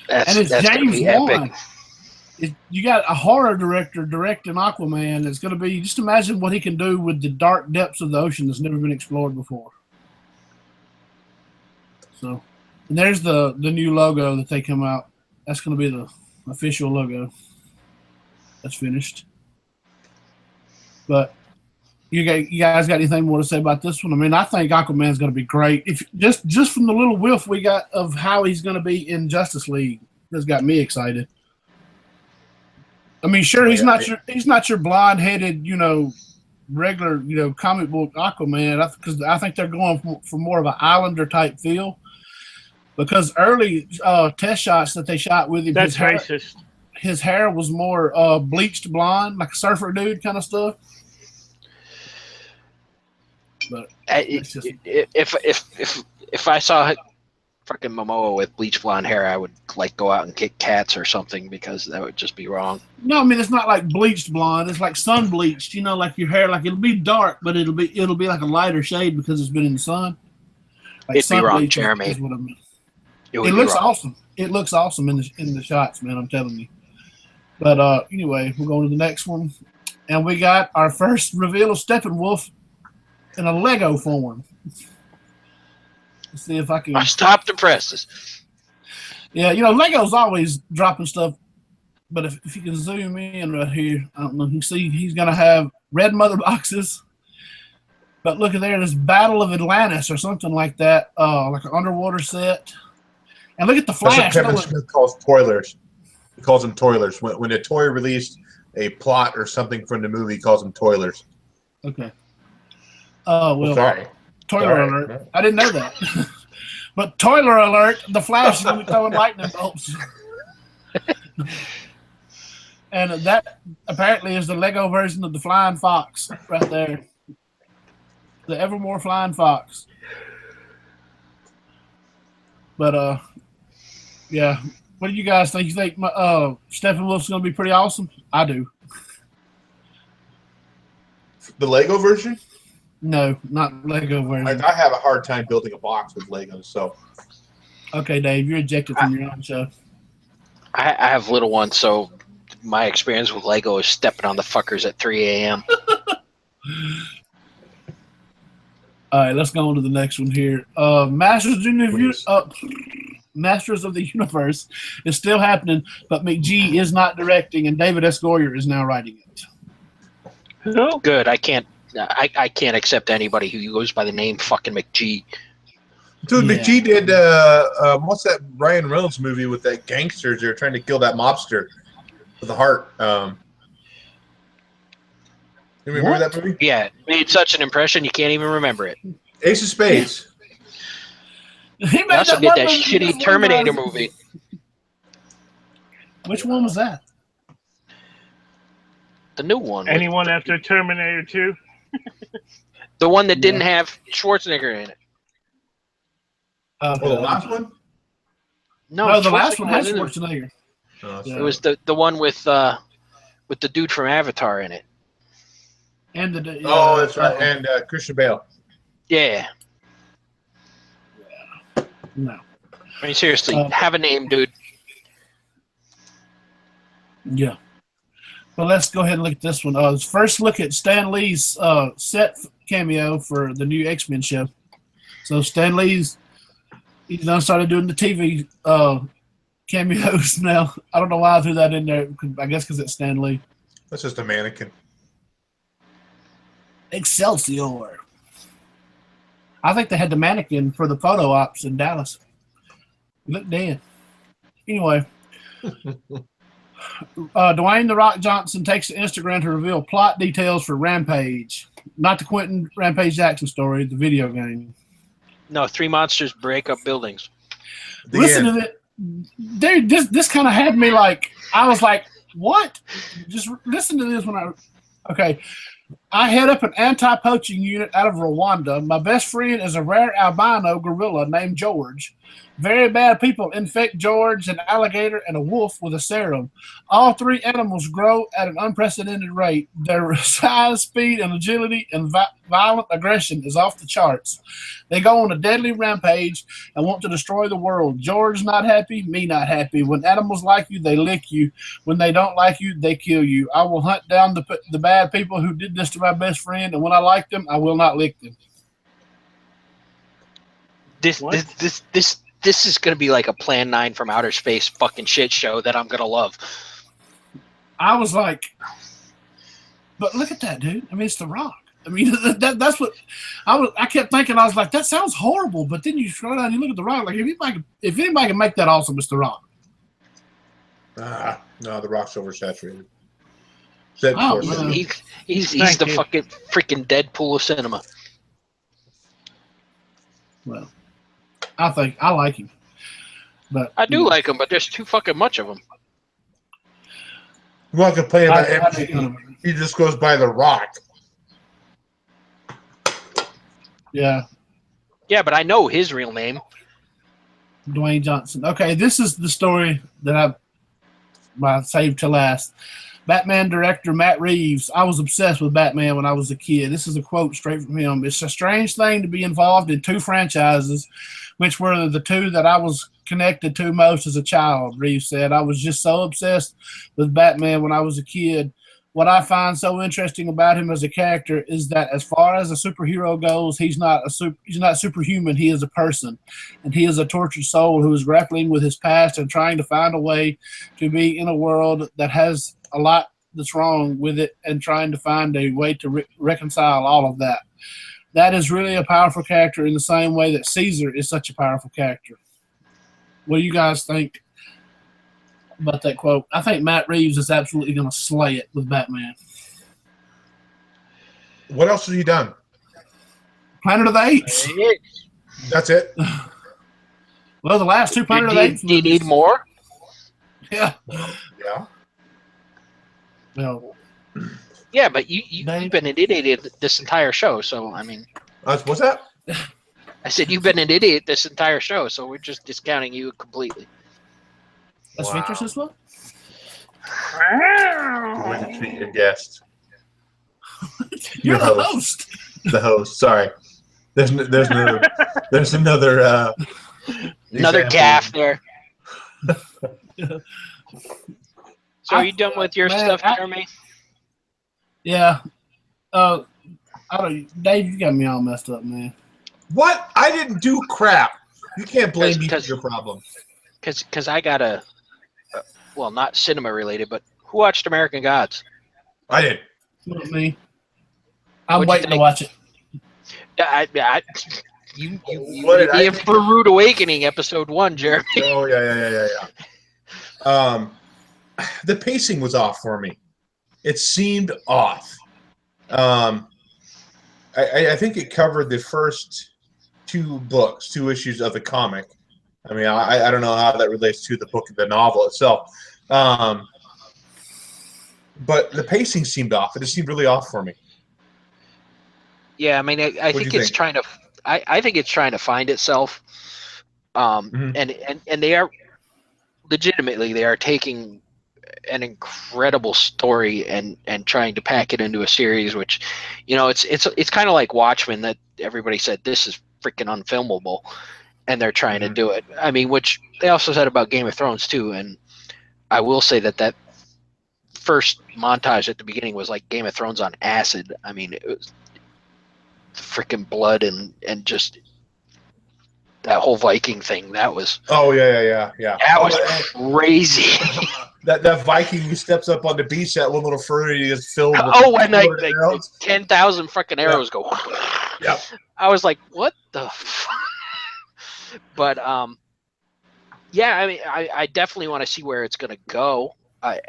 S3: that's
S1: James Wan. You got a horror director directing Aquaman. It's going to be, just imagine what he can do with the dark depths of the ocean that's never been explored before. So, and there's the new logo that they come out. That's going to be the official logo. That's finished. But you guys got anything more to say about this one? I mean, I think Aquaman's going to be great. If just from the little whiff we got of how he's going to be in Justice League, that's got me excited. I mean, sure, he's not your blonde-headed, regular, comic book Aquaman. Because I think they're going for more of an Islander type feel. Because early test shots that they shot with him,
S4: that's racist.
S1: His hair was more bleached blonde, like a surfer dude kind of stuff. But
S3: if I saw fucking Momoa with bleach blonde hair, I would go out and kick cats or something, because that would just be wrong.
S1: No, I mean, it's not like bleached blonde. It's like sun bleached. Like your hair, like it'll be dark, but it'll be like a lighter shade because it's been in the sun. Like
S3: it'd be wrong, Jeremy.
S1: Is what I mean.
S3: It
S1: looks awesome. It looks awesome in the shots, man. I'm telling you. But anyway, we're going to the next one, and we got our first reveal of Steppenwolf in a Lego form. Let's see if I can
S3: stop the presses.
S1: Yeah, Lego's always dropping stuff, but if you can zoom in right here, I don't know. You see, he's gonna have red mother boxes. But look at there, this Battle of Atlantis or something like that, like an underwater set. And look at the Flash.
S2: That's what Kevin Smith calls toilers. He calls them toilers. When a toy released a plot or something from the movie, he calls them toilers.
S1: Okay. Well,
S2: sorry.
S1: Toiler alert. I didn't know that. But toiler alert, the Flash is going to be throwing lightning bolts. And that apparently is the Lego version of the Flying Fox right there. The Evermore Flying Fox. But, yeah. What do you guys think? You think Steppenwolf's going to be pretty awesome? I do.
S2: The Lego version?
S1: No, not Lego version.
S2: I have a hard time building a box with Legos, so.
S1: Okay, Dave, you're ejected from your own show.
S3: I have little ones, so my experience with Lego is stepping on the fuckers at 3 a.m.
S1: All right, let's go on to the next one here. Masters of the Universe is still happening, but McGee is not directing, and David S. Goyer is now writing it.
S3: Good. I can't accept anybody who goes by the name fucking McGee.
S2: Dude, McGee did what's that Ryan Reynolds movie with that gangsters? They're trying to kill that mobster with the heart. You remember that movie?
S3: Yeah, it made such an impression you can't even remember it.
S2: Ace of Spades.
S1: He
S3: He also did that shitty Terminator movie.
S1: Which one was that?
S3: The new one.
S4: Anyone after Terminator 2?
S3: The one that didn't have Schwarzenegger in it.
S2: The last one?
S1: No, the last one has Schwarzenegger.
S3: It was the one with the dude from Avatar in it.
S1: And
S2: that's right. And Christian Bale.
S3: Yeah.
S1: No.
S3: I mean, seriously, have a name, dude.
S1: Yeah. Well, let's go ahead and look at this one. First look at Stan Lee's set cameo for the new X-Men show. So Stan Lee's he's now started doing the TV cameos now. I don't know why I threw that in there. I guess because it's Stan Lee.
S2: That's just a mannequin.
S1: Excelsior. I think they had the mannequin for the photo ops in Dallas. Look dead. Anyway. Dwayne "The Rock" Johnson takes to Instagram to reveal plot details for Rampage. Not the Quentin Rampage Jackson story, the video game.
S3: No, 3 monsters break up buildings.
S1: Listen to it. Dude, this kind of had me like, I was like, what? Just listen to this okay. I head up an anti-poaching unit out of Rwanda. My best friend is a rare albino gorilla named George. Very bad people infect George, an alligator, and a wolf with a serum. All 3 animals grow at an unprecedented rate. Their size, speed, and agility and violent aggression is off the charts. They go on a deadly rampage and want to destroy the world. George not happy, me not happy. When animals like you, they lick you. When they don't like you, they kill you. I will hunt down the bad people who did this to my best friend, and when I like them, I will not lick them.
S3: This is going to be like a Plan 9 from outer space fucking shit show that I'm going to love.
S1: I was like, but look at that, dude. I mean, it's The Rock. I mean, that's what I kept thinking. I was like, that sounds horrible. But then you scroll down and you look at The Rock. Like, if anybody can make that awesome, it's The Rock.
S2: No, The Rock's oversaturated.
S3: He's the fucking freaking Deadpool of cinema.
S1: Well, I think I like him, but
S3: I do like him, but there's too fucking much of him.
S2: You want to complain about him? He just goes by The Rock.
S1: Yeah.
S3: Yeah, but I know his real name.
S1: Dwayne Johnson. Okay, this is the story that I saved to last. Batman director Matt Reeves. I was obsessed with Batman when I was a kid. This is a quote straight from him. It's a strange thing to be involved in 2 franchises, which were the 2 that I was connected to most as a child, Reeves said. I was just so obsessed with Batman when I was a kid. What I find so interesting about him as a character is that as far as a superhero goes, he's not superhuman. He is a person, and he is a tortured soul who is grappling with his past and trying to find a way to be in a world that has a lot that's wrong with it and trying to find a way to reconcile all of that. That is really a powerful character in the same way that Caesar is such a powerful character. What do you guys think about that quote? I think Matt Reeves is absolutely going to slay it with Batman.
S2: What else has he done?
S1: Planet of the Apes.
S2: That's it?
S1: Well, the last 2 Planet of the Apes.
S3: Do you need more?
S1: Yeah.
S2: Yeah.
S1: Well,
S3: yeah, but you've been an idiot this entire show, so, I mean...
S2: What's that?
S3: I said you've been an idiot this entire show, so we're just discounting you completely.
S1: Let's feature this one?
S2: Way to treat your guest.
S1: You're the host.
S2: The host, sorry. There's another
S3: another gaff there. So are you done with your stuff, Jeremy?
S1: Yeah. Dave, you got me all messed up, man.
S2: What? I didn't do crap. You can't blame me for your problem.
S3: Because I got well, not cinema related, but who watched American Gods?
S2: I did.
S1: Not me. I'm waiting to watch it.
S3: You
S2: What did
S3: be
S2: I
S3: in
S2: think?
S3: for Rude Awakening episode 1, Jeremy.
S2: Oh yeah. The pacing was off for me. It seemed off. I think it covered the first two issues of the comic. I mean, I don't know how that relates to the book, the novel itself. But the pacing seemed off. It just seemed really off for me.
S3: Yeah, I mean, I think it's trying to. I think it's trying to find itself. And they are legitimately they are taking an incredible story and trying to pack it into a series, which, it's kind of like Watchmen, that everybody said this is freaking unfilmable, and they're trying to do it. I mean, which they also said about Game of Thrones too. And I will say that first montage at the beginning was like Game of Thrones on acid. I mean, it was freaking blood and just that whole Viking thing. That was
S2: yeah.
S3: That was crazy.
S2: that Viking who steps up on the beach, that one little fruity is filled with
S3: when like 10,000 freaking arrows go.
S2: Yeah.
S3: I was like, what the? But yeah. I mean, I definitely want to see where it's gonna go. I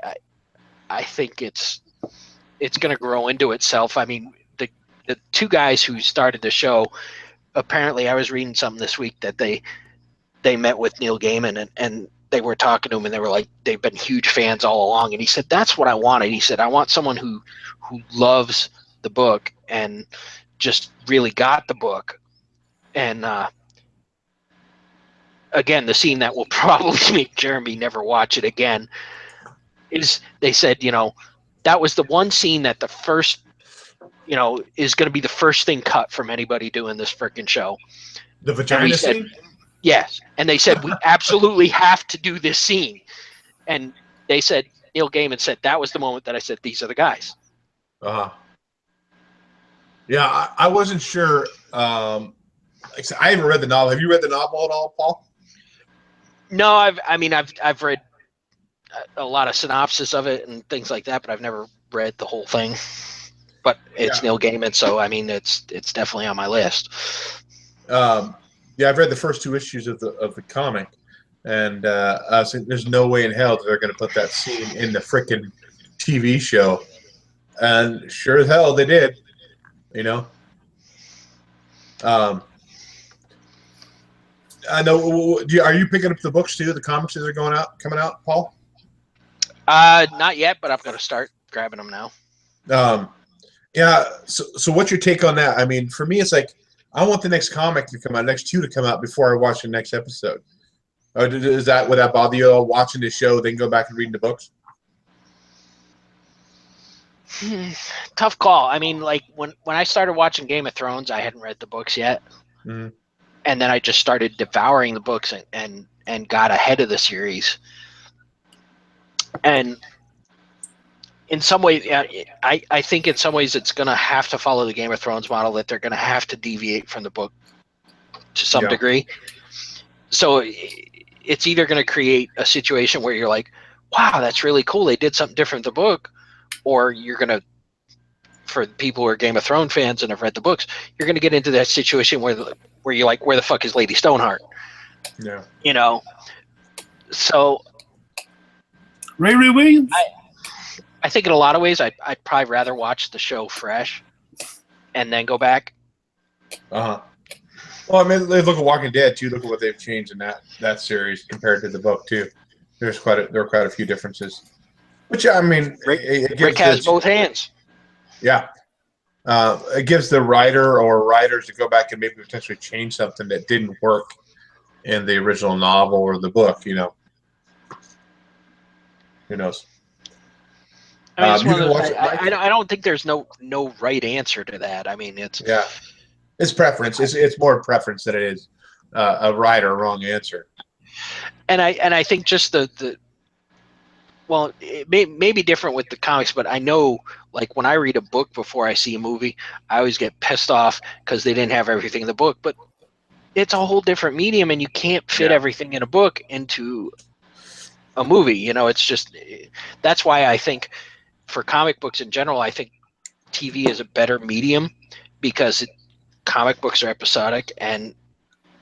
S3: think it's gonna grow into itself. I mean, the two guys who started the show, apparently, I was reading something this week that they met with Neil Gaiman and they were talking to him, and they were like, they've been huge fans all along. And he said, that's what I wanted. He said, I want someone who loves the book and just really got the book. And again, the scene that will probably make Jeremy never watch it again is, they said, that was the one scene that the first, is going to be the first thing cut from anybody doing this freaking show.
S2: The vagina scene?
S3: Yes. And they said, we absolutely have to do this scene. And they said, Neil Gaiman said, that was the moment that I said, these are the guys.
S2: Yeah, I wasn't sure. Like I said, I haven't read the novel. Have you read the novel at all, Paul?
S3: No, I've read a lot of synopsis of it and things like that, but I've never read the whole thing. But it's Neil Gaiman, so I mean, it's definitely on my list.
S2: Yeah, I've read the first two issues of the comic, and I was thinking, there's no way in hell that they're going to put that scene in the frickin' TV show, and sure as hell they did. I know. Are you picking up the books too? The comics that are coming out, Paul?
S3: Not yet, but I'm going to start grabbing them now.
S2: Yeah. So what's your take on that? I mean, for me, it's like, I want the next comic to come out, next two to come out before I watch the next episode. Would that bother you all, watching the show, then go back and reading the books?
S3: Tough call. I mean, like when I started watching Game of Thrones, I hadn't read the books yet.
S2: Mm-hmm.
S3: And then I just started devouring the books and got ahead of the series. And in some ways, I think in some ways it's going to have to follow the Game of Thrones model, that they're going to have to deviate from the book to some degree. So it's either going to create a situation where you're like, wow, that's really cool, they did something different in the book, or you're going to, for people who are Game of Thrones fans and have read the books, you're going to get into that situation where you're like, where the fuck is Lady Stoneheart?
S2: Yeah.
S3: So
S1: Ray Williams?
S3: I think in a lot of ways, I'd probably rather watch the show fresh and then go back.
S2: Well, I mean, look at Walking Dead too. Look at what they've changed in that series compared to the book too. There are quite a few differences. Which, I mean,
S3: Rick has both hands.
S2: Yeah. It gives the writer or writers to go back and maybe potentially change something that didn't work in the original novel or the book. Who knows?
S3: I mean, it's one of those, I don't think there's no right answer to that. I mean, it's
S2: preference. It's more preference than it is a right or wrong answer.
S3: And I think just well, it may be different with the comics, but I know, like, when I read a book before I see a movie, I always get pissed off because they didn't have everything in the book. But it's a whole different medium, and you can't fit everything in a book into a movie. It's just, that's why I think for comic books in general, I think TV is a better medium, because comic books are episodic and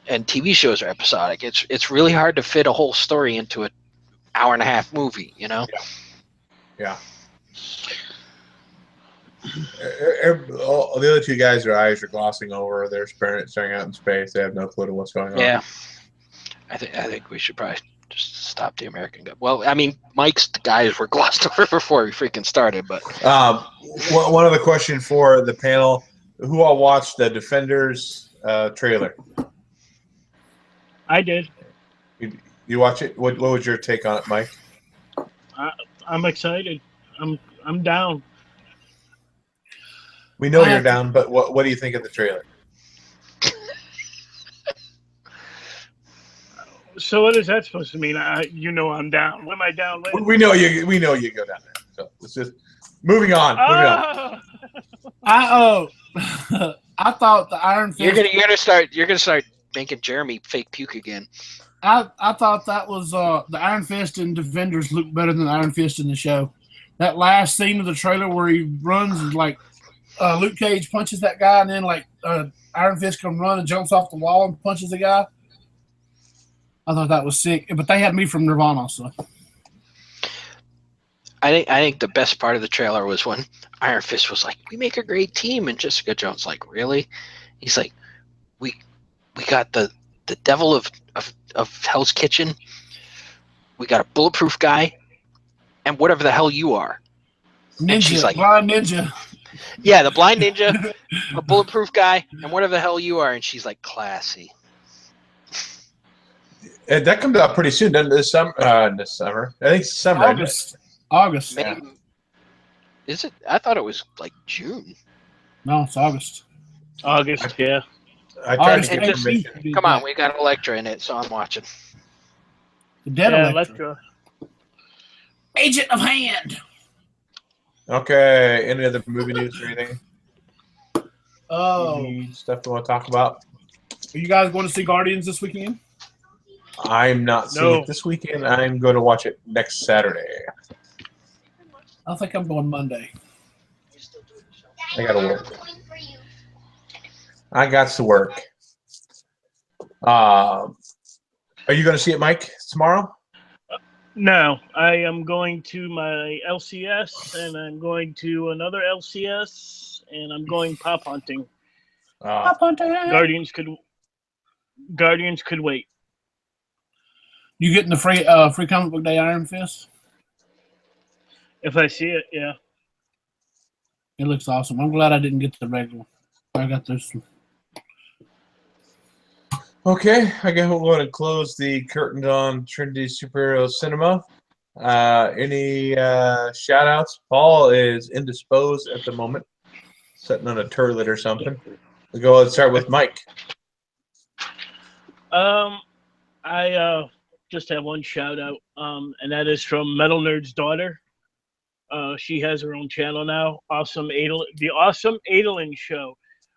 S3: TV shows are episodic. It's really hard to fit a whole story into an hour-and-a-half movie, you know?
S2: Yeah. The other two guys, their eyes are glossing over. They're staring out in space. They have no clue to what's going on.
S3: Yeah. I think we should probably just stop the American guy. Well, I mean, Mike's guys were glossed over before we freaking started, but
S2: one other question for the panel: who all watched the Defenders trailer?
S4: I did.
S2: You watch it? What was your take on it, Mike?
S4: I'm excited. I'm down.
S2: We know you're down, but what do you think of the trailer?
S4: So what is that supposed to mean? I'm down. What am I down with?
S2: We know you. We know you go down there. So let's just moving on.
S1: I thought the Iron Fist.
S3: You're gonna start making Jeremy fake puke again.
S1: I thought that was the Iron Fist in Defenders looked better than the Iron Fist in the show. That last scene of the trailer where he runs and like Luke Cage punches that guy, and then like Iron Fist comes run and jumps off the wall and punches the guy. I thought that was sick, but they had me from Nirvana, so.
S3: I think the best part of the trailer was when Iron Fist was like, "We make a great team," and Jessica Jones like, "Really?" He's like, "We got the devil of Hell's Kitchen. We got a bulletproof guy, and whatever the hell you are."
S1: Ninja,
S3: and she's like,
S1: blind ninja.
S3: Yeah, the blind ninja, a bulletproof guy, and whatever the hell you are. And she's like, classy.
S2: And that comes out pretty soon, doesn't it? This summer. I think it's summer.
S1: August.
S3: Maybe. Is it? I thought it was like June.
S1: No, it's August.
S4: August, yeah.
S2: I tried to get
S3: permission. Come on, we got Elektra in it, so I'm watching.
S1: The dead
S4: Elektra.
S1: Agent of Hand.
S2: Okay. Any other movie news or anything?
S1: Oh.
S2: Any stuff you want to talk about?
S1: Are you guys going to see Guardians this weekend?
S2: I'm not seeing it this weekend. I'm going to watch it next Saturday.
S1: I think I'm going Monday.
S2: I got to work. I got to work. Are you going to see it, Mike, tomorrow?
S4: No, I am going to my LCS, and I'm going to another LCS, and I'm going pop hunting.
S1: Pop hunting.
S4: Guardians could wait.
S1: You getting the free comic book day Iron Fist?
S4: If I see it, yeah.
S1: It looks awesome. I'm glad I didn't get the regular. I got this one.
S2: Okay, I guess we'll go ahead and close the curtains on Trinity Superhero Cinema. Any shout-outs? Paul is indisposed at the moment, sitting on a toilet or something. We'll go ahead and start with Mike.
S4: I just have one shout-out, and that is from Metal Nerd's daughter. She has her own channel now, The Awesome Adolin Show,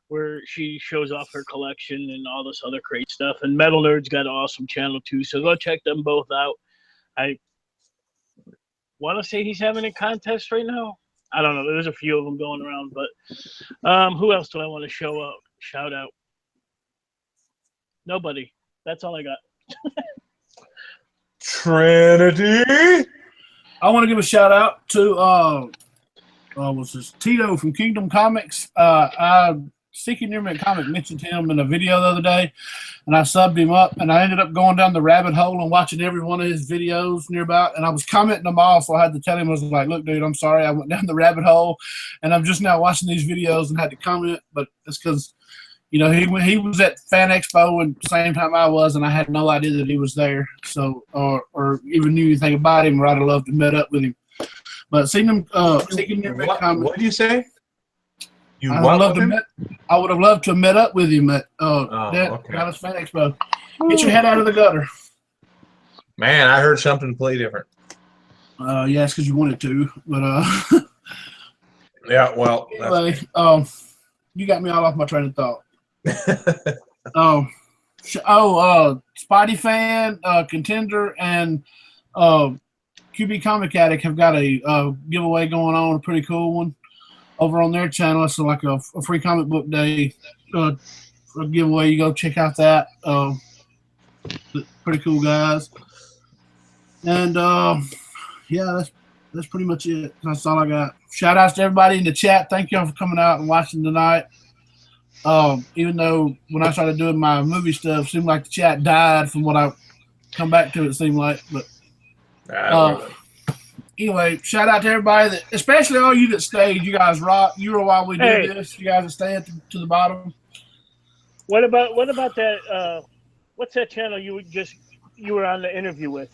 S4: where she shows off her collection and all this other great stuff. And Metal Nerd's got an awesome channel too, so go check them both out. I want to say he's having a contest right now. I don't know. There's a few of them going around, but who else do I want to shout out? Nobody. That's all I got.
S2: Trinity.
S1: I want to give a shout out to what's this? Tito from Kingdom Comics. Seeking Near Me Comic mentioned him in a video the other day, and I subbed him up, and I ended up going down the rabbit hole and watching every one of his videos nearby, and I was commenting them all, so I had to tell him, I was like, look, dude, I'm sorry, I went down the rabbit hole, and I'm just now watching these videos and had to comment, but it's because, you know, he was at Fan Expo at the same time I was, and I had no idea that he was there, so or even knew anything about him, or I'd have loved to met up with him. But seeing him, Seeking Near Me Comic.
S2: What did you say?
S1: I would have loved to have met up with him at Dallas Fan Expo. Get your head out of the gutter.
S2: Man, I heard something completely different.
S1: Yeah, it's because you wanted to, but
S2: yeah, well.
S1: Anyway, you got me all off my train of thought. Spidey Fan, Contender, and QB Comic Addict have got a giveaway going on, a pretty cool one. Over on their channel, it's like a free comic book day for a giveaway. You go check out that. Pretty cool guys. And yeah, that's pretty much it. That's all I got. Shout outs to everybody in the chat. Thank y'all for coming out and watching tonight. Even though when I started doing my movie stuff, it seemed like the chat died from what I come back to. It seemed like, but anyway, shout out to everybody that, especially all you that stayed. You guys rock. You were while we did this. You guys are staying to the bottom.
S4: What about that? What's that channel you were on the interview with?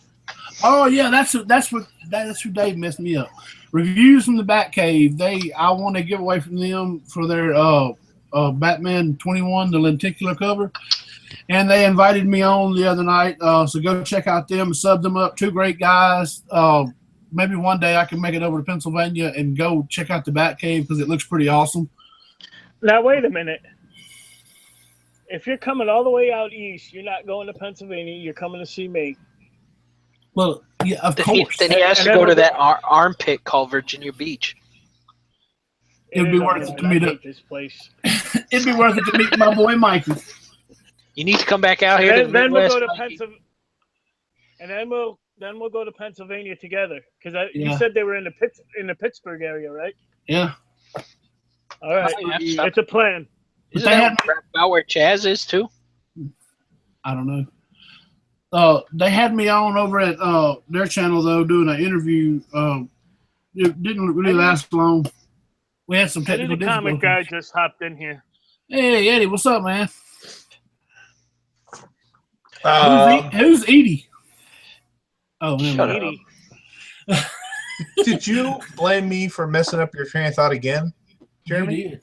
S1: Oh yeah, that's who Dave messed me up. Reviews from the Batcave. I won a giveaway from them for their Batman 21, the lenticular cover, and they invited me on the other night. So go check out them, sub them up. Two great guys. Maybe one day I can make it over to Pennsylvania and go check out the Batcave because it looks pretty awesome.
S4: Now wait a minute. If you're coming all the way out east, you're not going to Pennsylvania. You're coming to see me.
S1: Well, yeah, of course.
S3: Then he has to go to that armpit called Virginia Beach.
S1: It'd be worth it to meet up.
S4: This place.
S1: It'd be worth it to meet my boy Mikey.
S3: You need to come back out here.
S4: Then we'll go to Pennsylvania, and then we'll go to Pennsylvania together. Because you said they were in the Pittsburgh area, right?
S1: Yeah.
S4: All right, it's a plan.
S3: Isn't that about where Chaz is too?
S1: I don't know. They had me on over at their channel though, doing an interview. It didn't really last long. We had some technical difficulties.
S4: The comic guy just hopped in here.
S1: Hey Eddie, what's up, man? Who's Edie? Oh,
S4: Edie.
S2: Did you blame me for messing up your train of thought again, Jeremy?
S1: You did.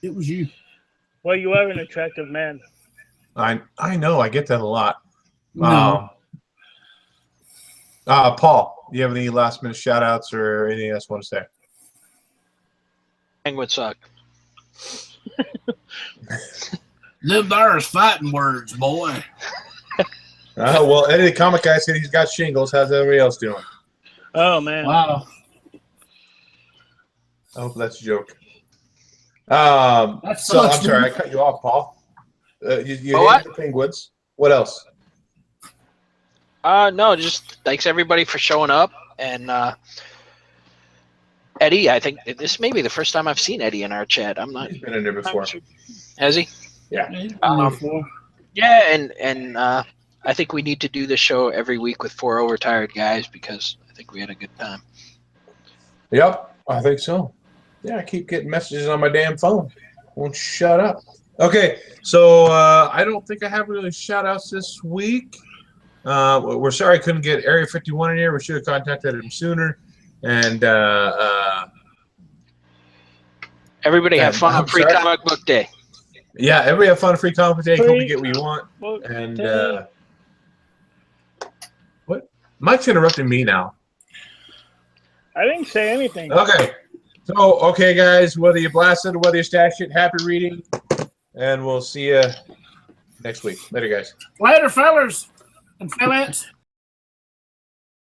S1: It was you.
S4: Well, you are an attractive man.
S2: I know. I get that a lot.
S1: No.
S2: Paul, do you have any last minute shout outs or anything else you want to say?
S3: Hang would suck.
S1: Them there's fighting words, boy.
S2: Well, Eddie the comic guy said he's got shingles. How's everybody else doing?
S4: Oh man.
S1: Wow.
S2: I hope that's a joke. I'm sorry, I cut you off, Paul. You hate the Penguins. What else?
S3: No, just thanks everybody for showing up. And Eddie, I think this may be the first time I've seen Eddie in our chat.
S2: He's been in there before.
S3: Has he?
S2: Yeah.
S3: Yeah, and I think we need to do this show every week with 4 overtired guys because I think we had a good time.
S2: Yep, I think so. Yeah, I keep getting messages on my damn phone. Won't shut up. Okay, so I don't think I have really shout-outs this week. We're sorry I couldn't get Area 51 in here. We should have contacted him sooner. And
S3: everybody have fun on Free Comic Book Day.
S2: Yeah, everybody have fun on Free Comic Book Day. Hope you get what you want. And what? Mike's interrupting me now.
S4: I didn't say anything.
S2: Okay. So, okay, guys, whether you blasted or whether you stashed it, happy reading, and we'll see you next week. Later, guys.
S1: Later, fellers and fellas.